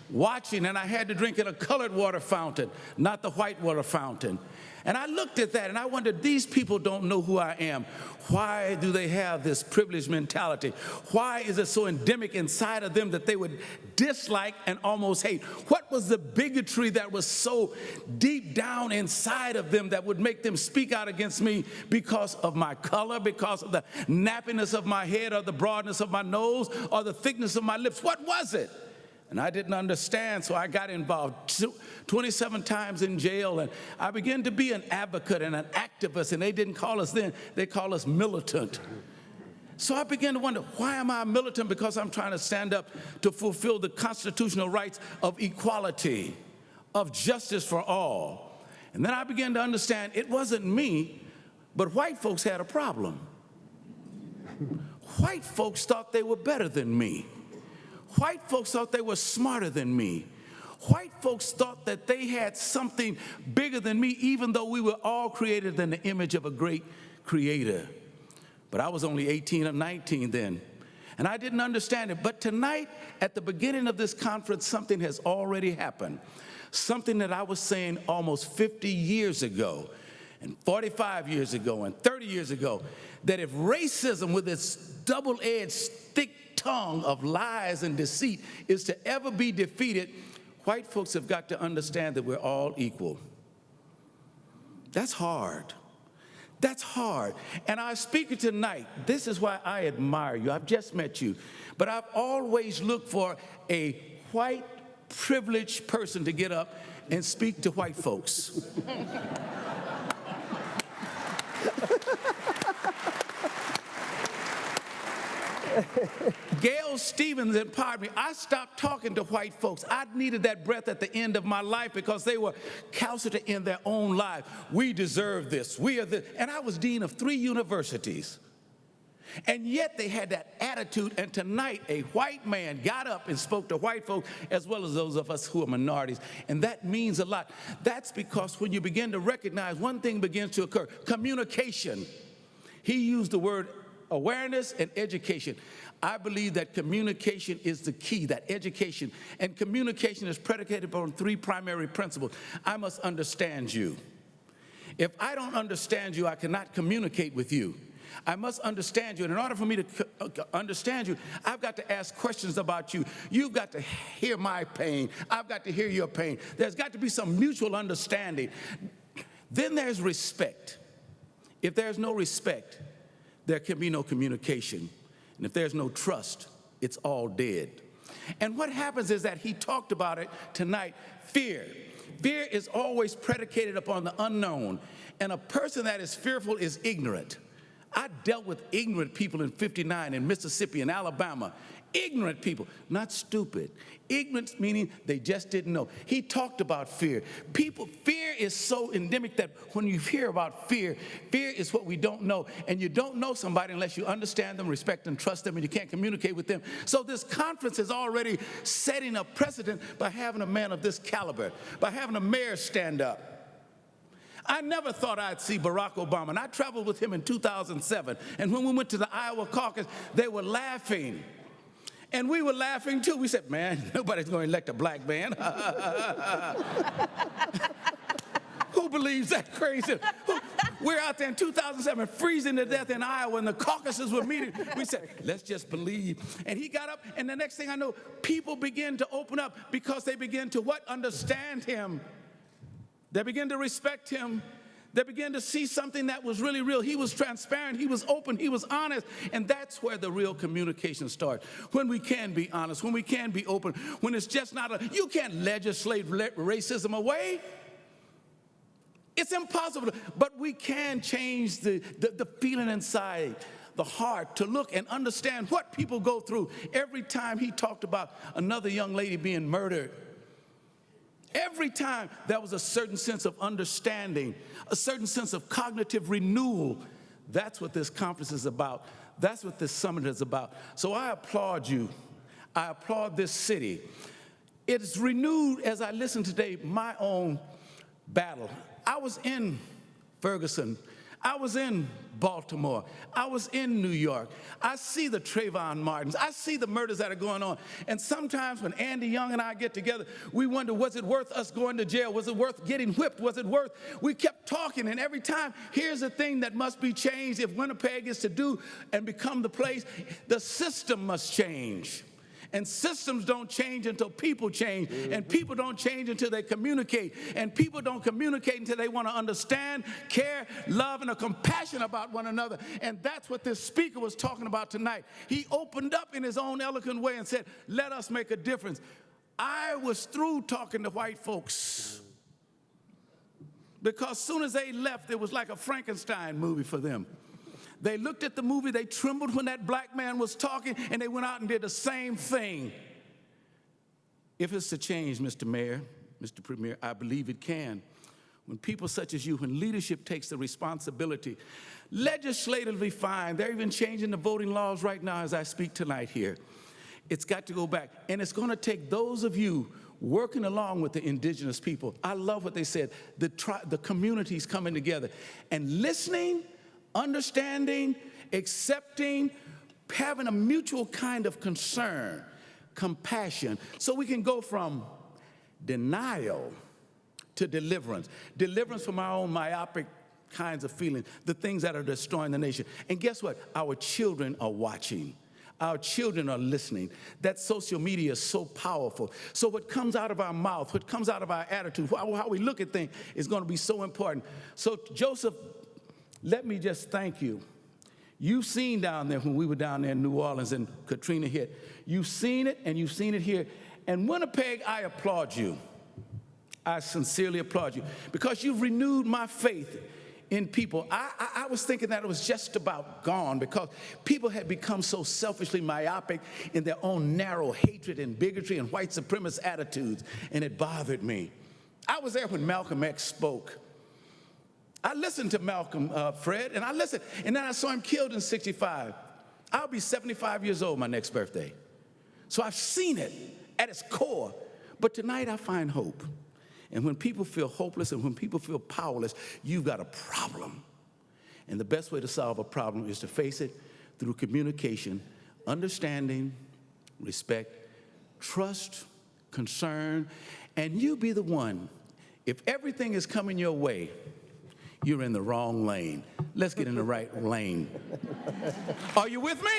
watching, and I had to drink at a colored water fountain, not the white water fountain. And I looked at that and I wondered, these people don't know who I am. Why do they have this privileged mentality? Why is it so endemic inside of them that they would dislike and almost hate? What was the bigotry that was so deep down inside of them that would make them speak out against me because of my color, because of the nappiness of my head, or the broadness of my nose, or the thickness of my lips? What was it? And I didn't understand, so I got involved 27 times in jail, and I began to be an advocate and an activist, and they didn't call us then, they call us militant. So I began to wonder, why am I militant? Because I'm trying to stand up to fulfill the constitutional rights of equality, of justice for all. And then I began to understand it wasn't me, but white folks had a problem. White folks thought they were better than me. White folks thought they were smarter than me. White folks thought that they had something bigger than me, even though we were all created in the image of a great creator. But I was only 18 or 19 then, and I didn't understand it. But tonight, at the beginning of this conference, something has already happened. Something that I was saying almost 50 years ago, and 45 years ago, and 30 years ago, that if racism with its double-edged, thick tongue of lies and deceit is to ever be defeated, white folks have got to understand that we're all equal. That's hard. That's hard. And our speaker tonight, this is why I admire you. I've just met you. But I've always looked for a white, privileged person to get up and speak to white folks. Gail Stevens empowered me. I stopped talking to white folks. I needed that breath at the end of my life because they were calcitrant in their own lives. We deserve this. We are this. And I was dean of 3 universities. And yet they had that attitude. And tonight, a white man got up and spoke to white folks as well as those of us who are minorities. And that means a lot. That's because when you begin to recognize, one thing begins to occur: communication. He used the word awareness and education. I believe that communication is the key, that education. And communication is predicated upon 3 primary principles. I must understand you. If I don't understand you, I cannot communicate with you. I must understand you. And in order for me to understand you, I've got to ask questions about you. You've got to hear my pain. I've got to hear your pain. There's got to be some mutual understanding. Then there's respect. If there's no respect, there can be no communication. And if there's no trust, it's all dead. And what happens is that he talked about it tonight, fear. Fear is always predicated upon the unknown. And a person that is fearful is ignorant. I dealt with ignorant people in '59 in Mississippi and Alabama. Ignorant people, not stupid. Ignorance meaning they just didn't know. He talked about fear. Fear is so endemic that when you hear about fear, fear is what we don't know. And you don't know somebody unless you understand them, respect them, trust them, and you can't communicate with them. So this conference is already setting a precedent by having a man of this caliber, by having a mayor stand up. I never thought I'd see Barack Obama, and I traveled with him in 2007. And when we went to the Iowa caucus, they were laughing. And we were laughing too. We said, man, nobody's going to elect a black man. Who believes that crazy? We're out there in 2007 freezing to death in Iowa, and the caucuses were meeting. We said, let's just believe. And he got up, and the next thing I know, people began to open up because they began to what? Understand him. They began to respect him. They began to see something that was really real. He was transparent, he was open, he was honest, and that's where the real communication starts. When we can be honest, when we can be open, when it's just not you can't legislate racism away. It's impossible, but we can change the feeling inside, the heart, to look and understand what people go through. Every time he talked about another young lady being murdered, every time there was a certain sense of understanding, a certain sense of cognitive renewal. That's what this conference is about. That's what this summit is about. So I applaud you. I applaud this city. It's renewed as I listen today, my own battle. I was in Ferguson. I was in Baltimore. I was in New York. I see the Trayvon Martins. I see the murders that are going on. And sometimes when Andy Young and I get together, we wonder, was it worth us going to jail? Was it worth getting whipped? Was it worth? We kept talking, and every time, here's the thing that must be changed if Winnipeg is to do and become the place. The system must change. And systems don't change until people change. And people don't change until they communicate. And people don't communicate until they want to understand, care, love, and are compassionate about one another. And that's what this speaker was talking about tonight. He opened up in his own eloquent way and said, let us make a difference. I was through talking to white folks. Because as soon as they left, it was like a Frankenstein movie for them. They looked at the movie, they trembled when that black man was talking, and they went out and did the same thing. If it's to change, Mr. Mayor, Mr. Premier, I believe it can. When people such as you, when leadership takes the responsibility, legislatively fine, they're even changing the voting laws right now as I speak tonight here. It's got to go back, and it's going to take those of you working along with the indigenous people. I love what they said, the communities coming together and listening, understanding, accepting, having a mutual kind of concern, compassion, so we can go from denial to deliverance. Deliverance from our own myopic kinds of feelings, the things that are destroying the nation. And guess what? Our children are watching. Our children are listening. That social media is so powerful. So what comes out of our mouth, what comes out of our attitude, how we look at things is going to be so important. So Joseph, let me just thank you. You've seen down there when we were down there in New Orleans and Katrina hit. You've seen it and you've seen it here. And Winnipeg, I applaud you. I sincerely applaud you because you've renewed my faith in people. I was thinking that it was just about gone because people had become so selfishly myopic in their own narrow hatred and bigotry and white supremacist attitudes, and it bothered me. I was there when Malcolm X spoke. I listened to Malcolm, Fred, and I listened, and then I saw him killed in '65. I'll be 75 years old my next birthday. So I've seen it at its core, but tonight I find hope. And when people feel hopeless and when people feel powerless, you've got a problem. And the best way to solve a problem is to face it through communication, understanding, respect, trust, concern, and you be the one. If everything is coming your way, you're in the wrong lane. Let's get in the right lane. Are you with me?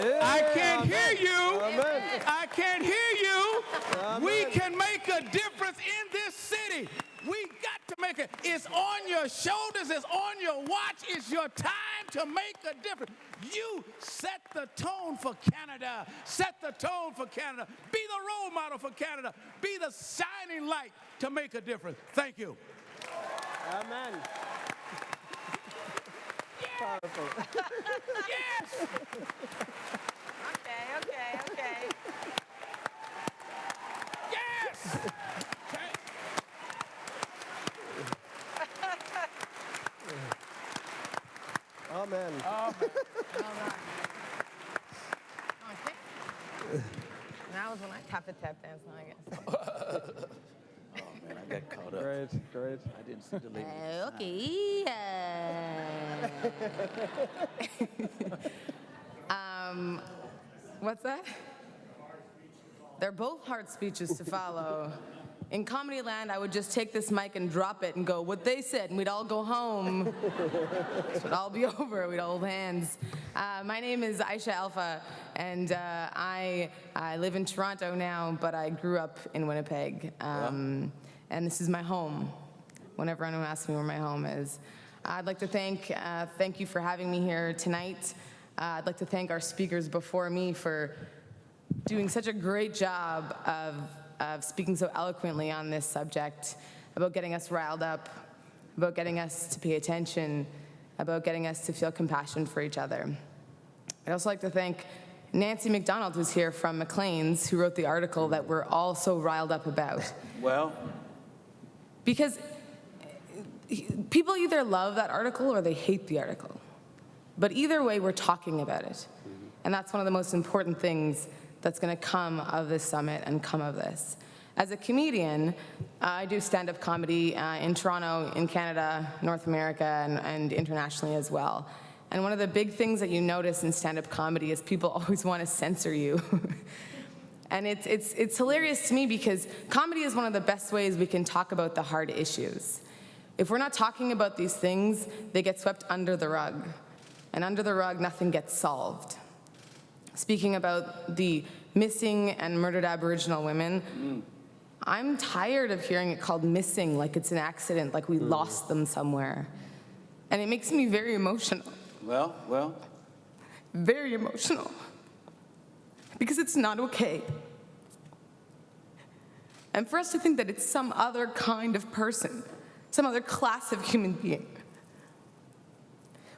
Yeah, I can't hear you. Amen. I can't hear you. Amen. We can make a difference in this city. We got to make it. It's on your shoulders. It's on your watch. It's your time to make a difference. You set the tone for Canada. Set the tone for Canada. Be the role model for Canada. Be the shining light to make a difference. Thank you. Amen. Powerful. Yes. Okay. Yes. Okay. Amen. That was when I tap dance, I guess. Oh, man, I got caught up. Great. I didn't see the lady. What's that? They're both hard speeches to follow. In comedy land, I would just take this mic and drop it and go, what they said, and we'd all go home. It would all be over, we'd hold hands. My name is Aisha Alpha, and I live in Toronto now, but I grew up in Winnipeg. And this is my home, whenever anyone asks me where my home is. I'd like to thank you for having me here tonight. I'd like to thank our speakers before me for doing such a great job of speaking so eloquently on this subject, about getting us riled up, about getting us to pay attention, about getting us to feel compassion for each other. I'd also like to thank Nancy McDonald, who's here from Maclean's, who wrote the article that we're all so riled up about. Well, because people either love that article or they hate the article. But either way, we're talking about it. And that's one of the most important things that's going to come of this summit and come of this. As a comedian, I do stand-up comedy in Toronto, in Canada, North America, and internationally as well. And one of the big things that you notice in stand-up comedy is people always want to censor you. And it's hilarious to me because comedy is one of the best ways we can talk about the hard issues. If we're not talking about these things, they get swept under the rug. And under the rug, nothing gets solved. Speaking about the missing and murdered Aboriginal women, I'm tired of hearing it called missing, like it's an accident, like we lost them somewhere. And it makes me very emotional. Well. Very emotional. Because it's not okay. And for us to think that it's some other kind of person, some other class of human being.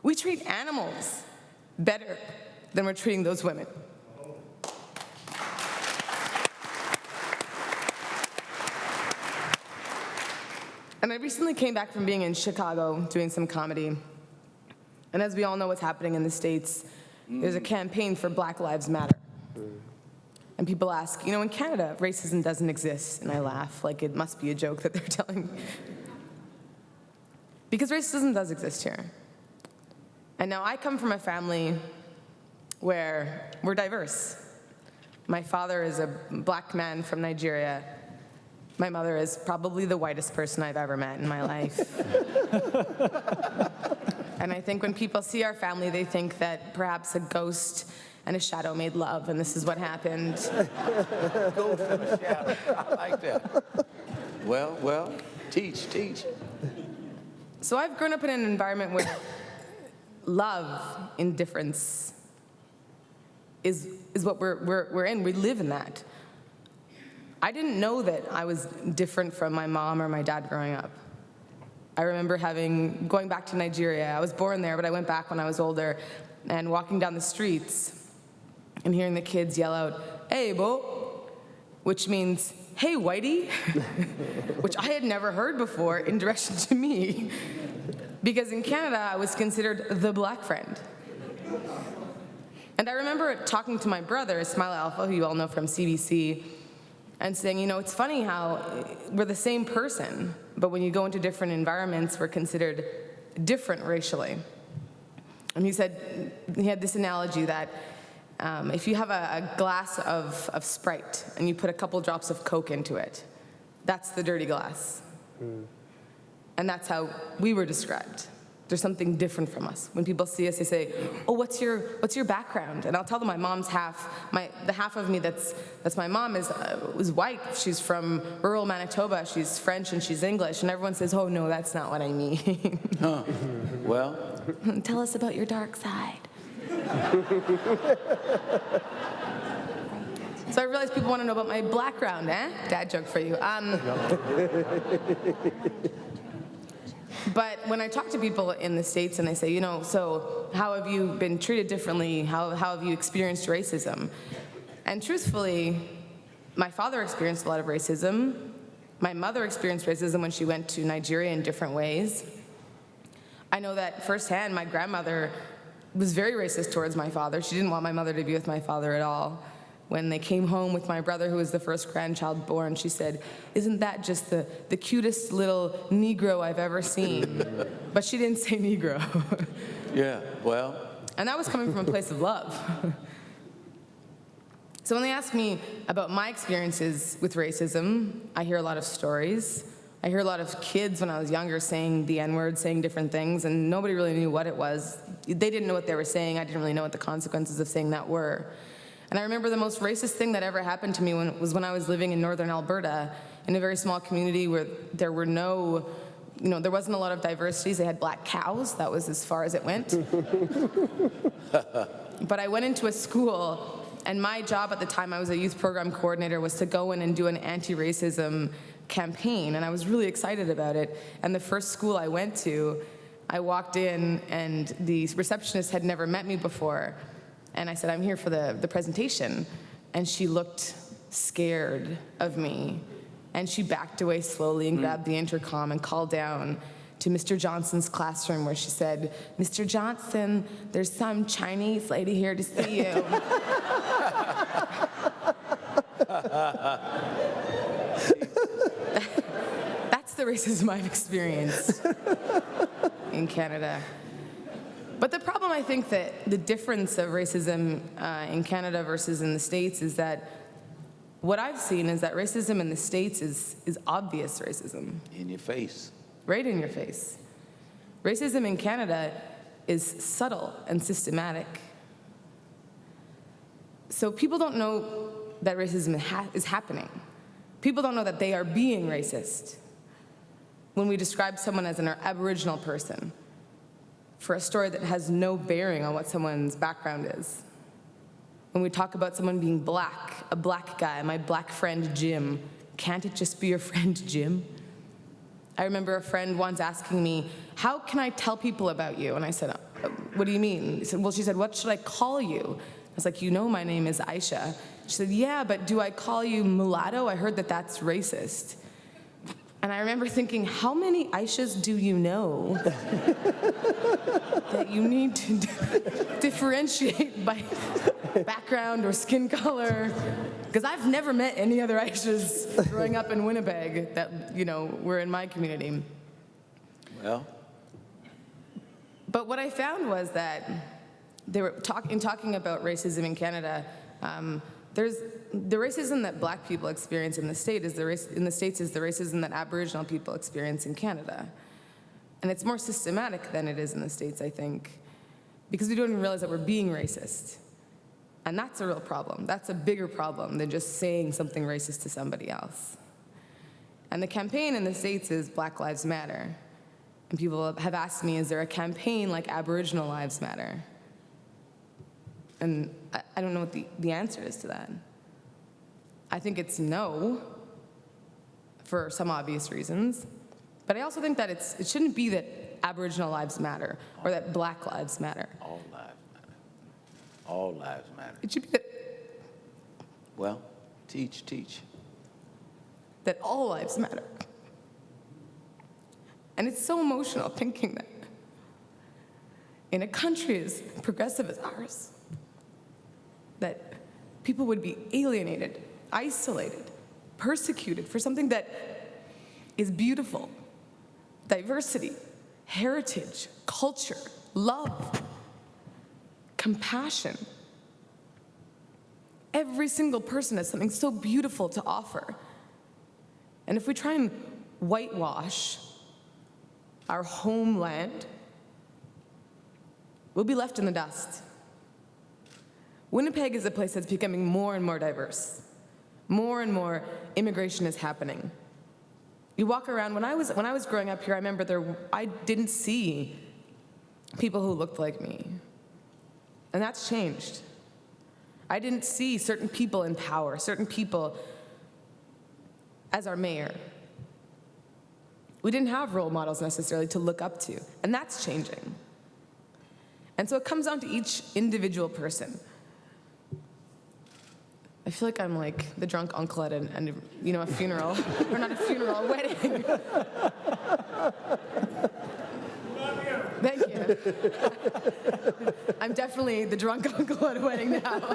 We treat animals better than we're treating those women. And I recently came back from being in Chicago doing some comedy. And as we all know what's happening in the States, there's a campaign for Black Lives Matter. And people ask, in Canada, racism doesn't exist. And I laugh, like it must be a joke that they're telling me. Because racism does exist here. And now I come from a family where we're diverse. My father is a black man from Nigeria. My mother is probably the whitest person I've ever met in my life. And I think when people see our family, they think that perhaps a ghost and a shadow made love, and this is what happened. Ghost and a shadow. I like that. Well, teach. So I've grown up in an environment where love in difference is what we're in. We live in that. I didn't know that I was different from my mom or my dad growing up. I remember going back to Nigeria. I was born there, but I went back when I was older, and walking down the streets and hearing the kids yell out, "Hey, Bo," which means, "Hey, whitey," which I had never heard before in direction to me, because in Canada, I was considered the black friend. And I remember talking to my brother, Smile Alpha, who you all know from CBC, and saying, it's funny how we're the same person, but when you go into different environments, we're considered different racially. And he said, he had this analogy that if you have a glass of Sprite and you put a couple drops of Coke into it, that's the dirty glass. And that's how we were described. There's something different from us. When people see us, they say, "Oh, what's your background?" And I'll tell them my mom's half. The half of me that's my mom is white. She's from rural Manitoba. She's French and she's English. And everyone says, "Oh no, that's not what I mean." Huh. Well, tell us about your dark side. So I realized people want to know about my background, eh? Dad joke for you. But when I talk to people in the States and they say, so how have you been treated differently? How have you experienced racism? And truthfully, my father experienced a lot of racism. My mother experienced racism when she went to Nigeria in different ways. I know that firsthand, my grandmother was very racist towards my father. She didn't want my mother to be with my father at all. When they came home with my brother, who was the first grandchild born, she said, "Isn't that just the cutest little Negro I've ever seen?" But she didn't say Negro. yeah, well. And that was coming from a place of love. So when they ask me about my experiences with racism, I hear a lot of stories. I hear a lot of kids when I was younger saying the N-word, saying different things, and nobody really knew what it was. They didn't know what they were saying. I didn't really know what the consequences of saying that were. And I remember the most racist thing that ever happened to me was when I was living in northern Alberta in a very small community where there were there wasn't a lot of diversity. They had black cows. That was as far as it went. But I went into a school, and my job at the time, I was a youth program coordinator, was to go in and do an anti-racism campaign, and I was really excited about it. And the first school I went to, I walked in, and the receptionist had never met me before. And I said, "I'm here for the presentation." And she looked scared of me. And she backed away slowly and grabbed the intercom and called down to Mr. Johnson's classroom, where she said, "Mr. Johnson, there's some Chinese lady here to see you." That's the racism I've experienced in Canada. But the problem, I think, that the difference of racism in Canada versus in the States is that what I've seen is that racism in the States is obvious racism. In your face. Right in your face. Racism in Canada is subtle and systematic. So people don't know that racism is happening. People don't know that they are being racist. When we describe someone as an Aboriginal person, for a story that has no bearing on what someone's background is. When we talk about someone being black, a black guy, my black friend Jim, can't it just be your friend Jim? I remember a friend once asking me, how can I tell people about you? And I said, what do you mean? She said, what should I call you? I was like, you know my name is Aisha. She said, yeah, but do I call you mulatto? I heard that that's racist. And I remember thinking, how many Aishas do you know that you need to differentiate by background or skin color? Because I've never met any other Aishas growing up in Winnipeg that, were in my community. Well, but what I found was that they were talking about racism in Canada. There's the racism that Black people experience in the States is the racism that Aboriginal people experience in Canada, and it's more systematic than it is in the States, I think, because we don't even realize that we're being racist, and that's a real problem. That's a bigger problem than just saying something racist to somebody else. And the campaign in the States is Black Lives Matter, and people have asked me, is there a campaign like Aboriginal Lives Matter? And I don't know what the answer is to that. I think it's no, for some obvious reasons. But I also think that it shouldn't be that Aboriginal lives matter or that Black lives matter. all lives matter. All lives matter. It should be that, Well, teach. that all lives matter. And it's so emotional thinking that in a country as progressive as ours, that people would be alienated, isolated, persecuted for something that is beautiful, diversity, heritage, culture, love, compassion. Every single person has something so beautiful to offer. And if we try and whitewash our homeland, we'll be left in the dust. Winnipeg is a place that's becoming more and more diverse. More and more immigration is happening. You walk around, when I was growing up here, I remember I didn't see people who looked like me. And that's changed. I didn't see certain people in power, certain people as our mayor. We didn't have role models necessarily to look up to, and that's changing. And so it comes down to each individual person. I feel like I'm like the drunk uncle at a funeral, or not a funeral, a wedding. Thank you. I'm definitely the drunk uncle at a wedding now.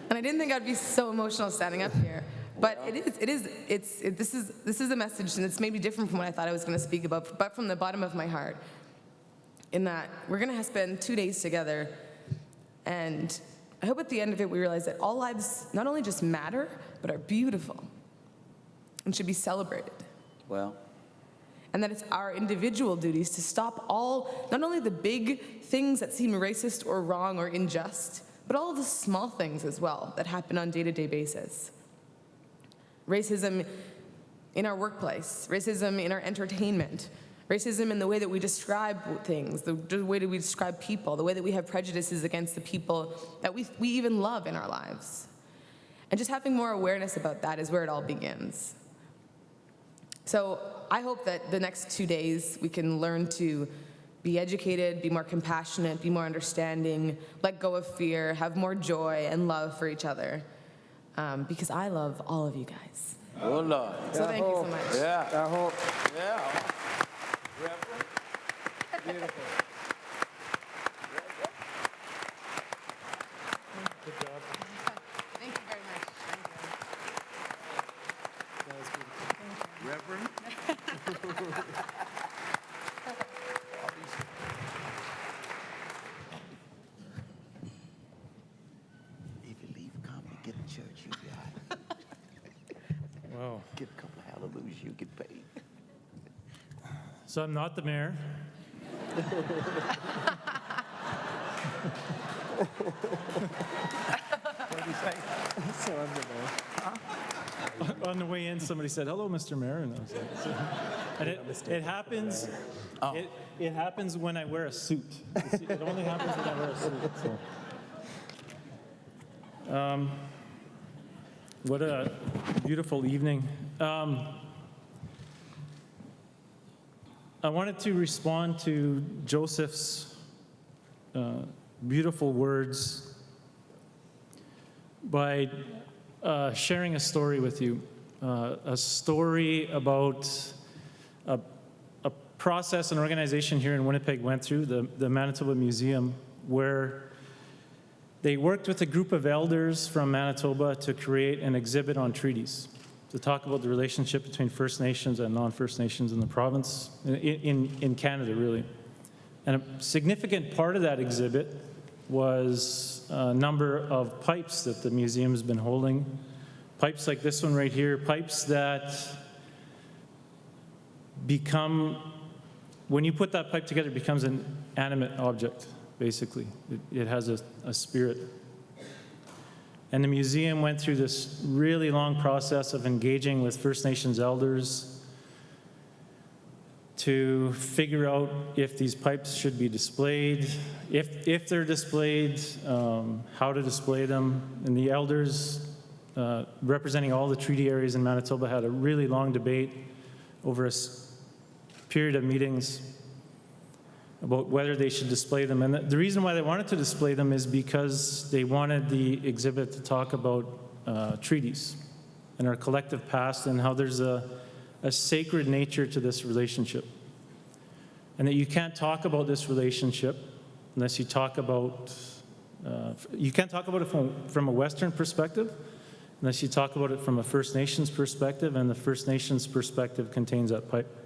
And I didn't think I'd be so emotional standing up here. But this is a message, and it's maybe different from what I thought I was going to speak about, but from the bottom of my heart, in that we're going to spend 2 days together, and I hope at the end of it we realize that all lives not only just matter, but are beautiful and should be celebrated. Well, And that it's our individual duties to stop not only the big things that seem racist or wrong or unjust, but all of the small things as well that happen on a day-to-day basis. Racism in our workplace, racism in our entertainment, racism in the way that we describe things, the way that we describe people, the way that we have prejudices against the people that we even love in our lives. And just having more awareness about that is where it all begins. So I hope that the next 2 days we can learn to be educated, be more compassionate, be more understanding, let go of fear, have more joy and love for each other, because I love all of you guys. oh Lord. So thank you so much. Yeah. Yeah. Reverend. Beautiful. Thank you very much. Thank you. Reverend. If you leave comedy, get to church, you'll be all right. Wow. Get a couple of hallelujahs, you get paid. So I'm not the mayor. What did he say? So I'm the man. On the way in, somebody said, "Hello, Mr. Mayor," and I was like, and it happens. Oh. It happens when I wear a suit. It only happens when I wear a suit. So. What a beautiful evening. I wanted to respond to Joseph's beautiful words by sharing a story with you, a story about a process an organization here in Winnipeg went through, the Manitoba Museum, where they worked with a group of elders from Manitoba to create an exhibit on treaties, to talk about the relationship between First Nations and non-First Nations in the province, in Canada, really. And a significant part of that exhibit was a number of pipes that the museum's been holding. Pipes like this one right here, pipes that become, when you put that pipe together, it becomes an animate object, basically. It has a spirit. And the museum went through this really long process of engaging with First Nations elders to figure out if these pipes should be displayed, if they're displayed, how to display them. And the elders representing all the treaty areas in Manitoba had a really long debate over a period of meetings about whether they should display them. And the reason why they wanted to display them is because they wanted the exhibit to talk about treaties and our collective past and how there's a sacred nature to this relationship. And that you can't talk about this relationship unless you talk about, you can't talk about it from a Western perspective unless you talk about it from a First Nations perspective, and the First Nations perspective contains that pipe.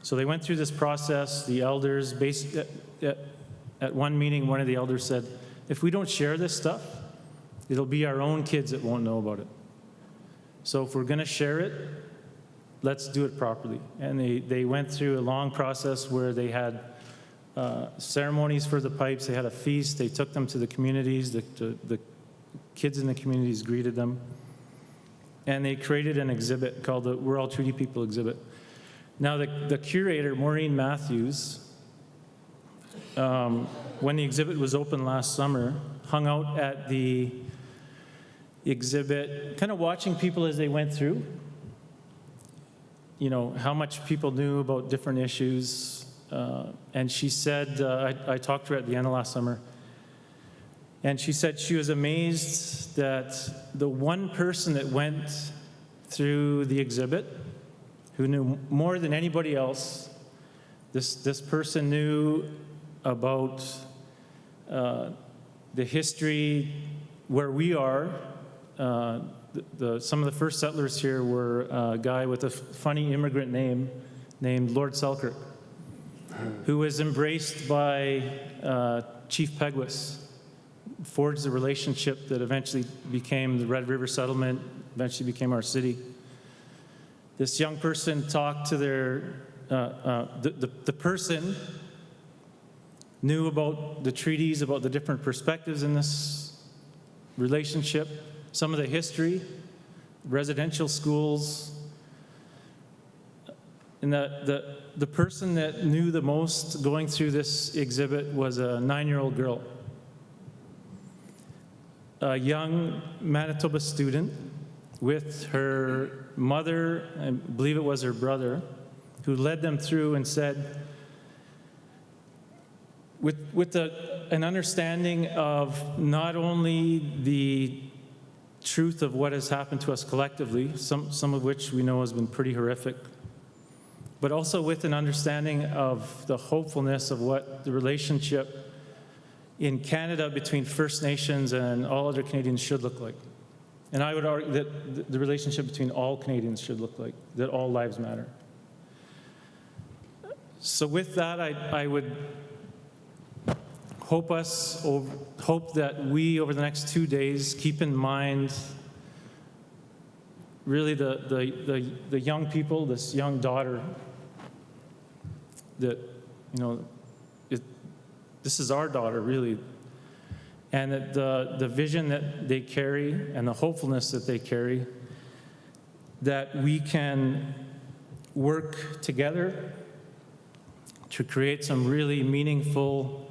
So they went through this process. The elders, at one meeting, one of the elders said, if we don't share this stuff, it'll be our own kids that won't know about it. So if we're going to share it, let's do it properly. And they went through a long process where they had ceremonies for the pipes. They had a feast. They took them to the communities. The kids in the communities greeted them. And they created an exhibit called the We're All Treaty People exhibit. Now, the curator, Maureen Matthews, when the exhibit was open last summer, hung out at the exhibit, kind of watching people as they went through, you know, how much people knew about different issues. And she said, I talked to her at the end of last summer, and she said she was amazed that the one person that went through the exhibit who knew more than anybody else, this person knew about the history where we are. Some of the first settlers here were a guy with a funny immigrant name named Lord Selkirk, who was embraced by Chief Pegwis, forged the relationship that eventually became the Red River Settlement, eventually became our city. This young person talked to the person knew about the treaties, about the different perspectives in this relationship, some of the history, residential schools. And the person that knew the most going through this exhibit was a 9-year-old girl, a young Manitoba student with her mother, I believe it was her brother, who led them through and said, with an understanding of not only the truth of what has happened to us collectively, some of which we know has been pretty horrific, but also with an understanding of the hopefulness of what the relationship in Canada between First Nations and all other Canadians should look like. And I would argue that the relationship between all Canadians should look like, that all lives matter. So with that, I would hope that we, over the next 2 days, keep in mind really the young people, this young daughter, that, you know, this is our daughter, really. And that the vision that they carry and the hopefulness that they carry, that we can work together to create some really meaningful,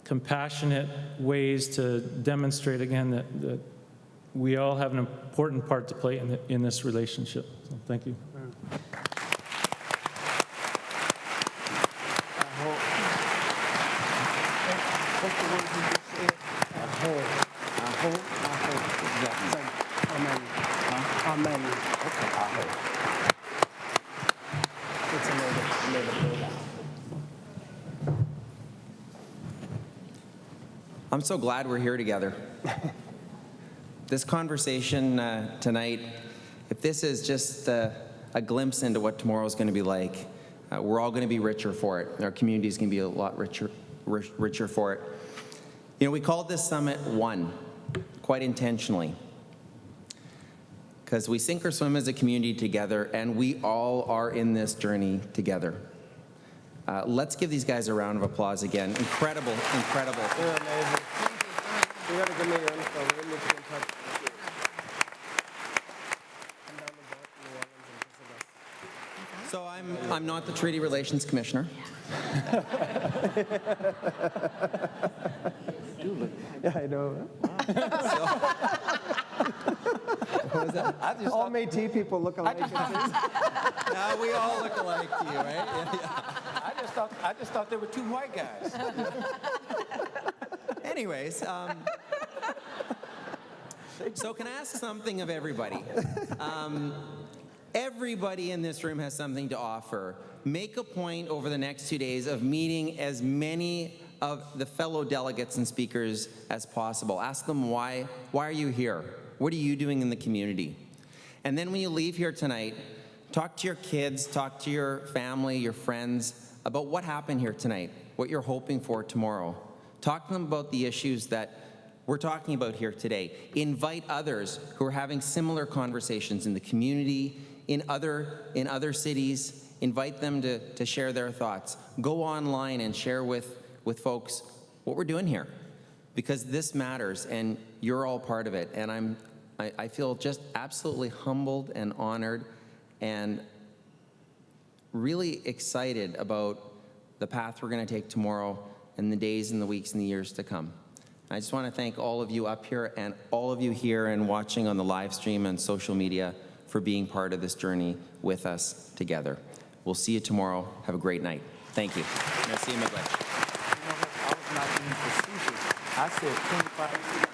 compassionate ways to demonstrate again that we all have an important part to play in this relationship. So thank you. Amen. It's a native word. I'm so glad we're here together. This conversation tonight, if this is just a glimpse into what tomorrow is going to be like, we're all going to be richer for it. Our community is going to be a lot richer for it. You know, we called this summit One, quite intentionally, because we sink or swim as a community together, and we all are in this journey together. Let's give these guys a round of applause again. Incredible, incredible. You're amazing. You gotta give me your info. We'll need to get in touch. Come down the block in New Orleans and visit us. So I'm not the treaty relations commissioner. Yeah, I know. What was that? All Métis people look alike. No, we all look alike to you, right? I just thought there were two white guys. Anyways, so can I ask something of everybody? Everybody in this room has something to offer. Make a point over the next 2 days of meeting as many of the fellow delegates and speakers as possible. Ask them why are you here? What are you doing in the community? And then when you leave here tonight, talk to your kids, talk to your family, your friends about what happened here tonight, what you're hoping for tomorrow. Talk to them about the issues that we're talking about here today. Invite others who are having similar conversations in the community, in other cities. Invite them to share their thoughts. Go online and share with folks what we're doing here, because this matters and you're all part of it. And I feel just absolutely humbled and honored and really excited about the path we're going to take tomorrow and the days and the weeks and the years to come. I just want to thank all of you up here and all of you here and watching on the live stream and social media for being part of this journey with us together. We'll see you tomorrow. Have a great night. Thank you. Merci, Miigwech. I was not being facetious. I said 25.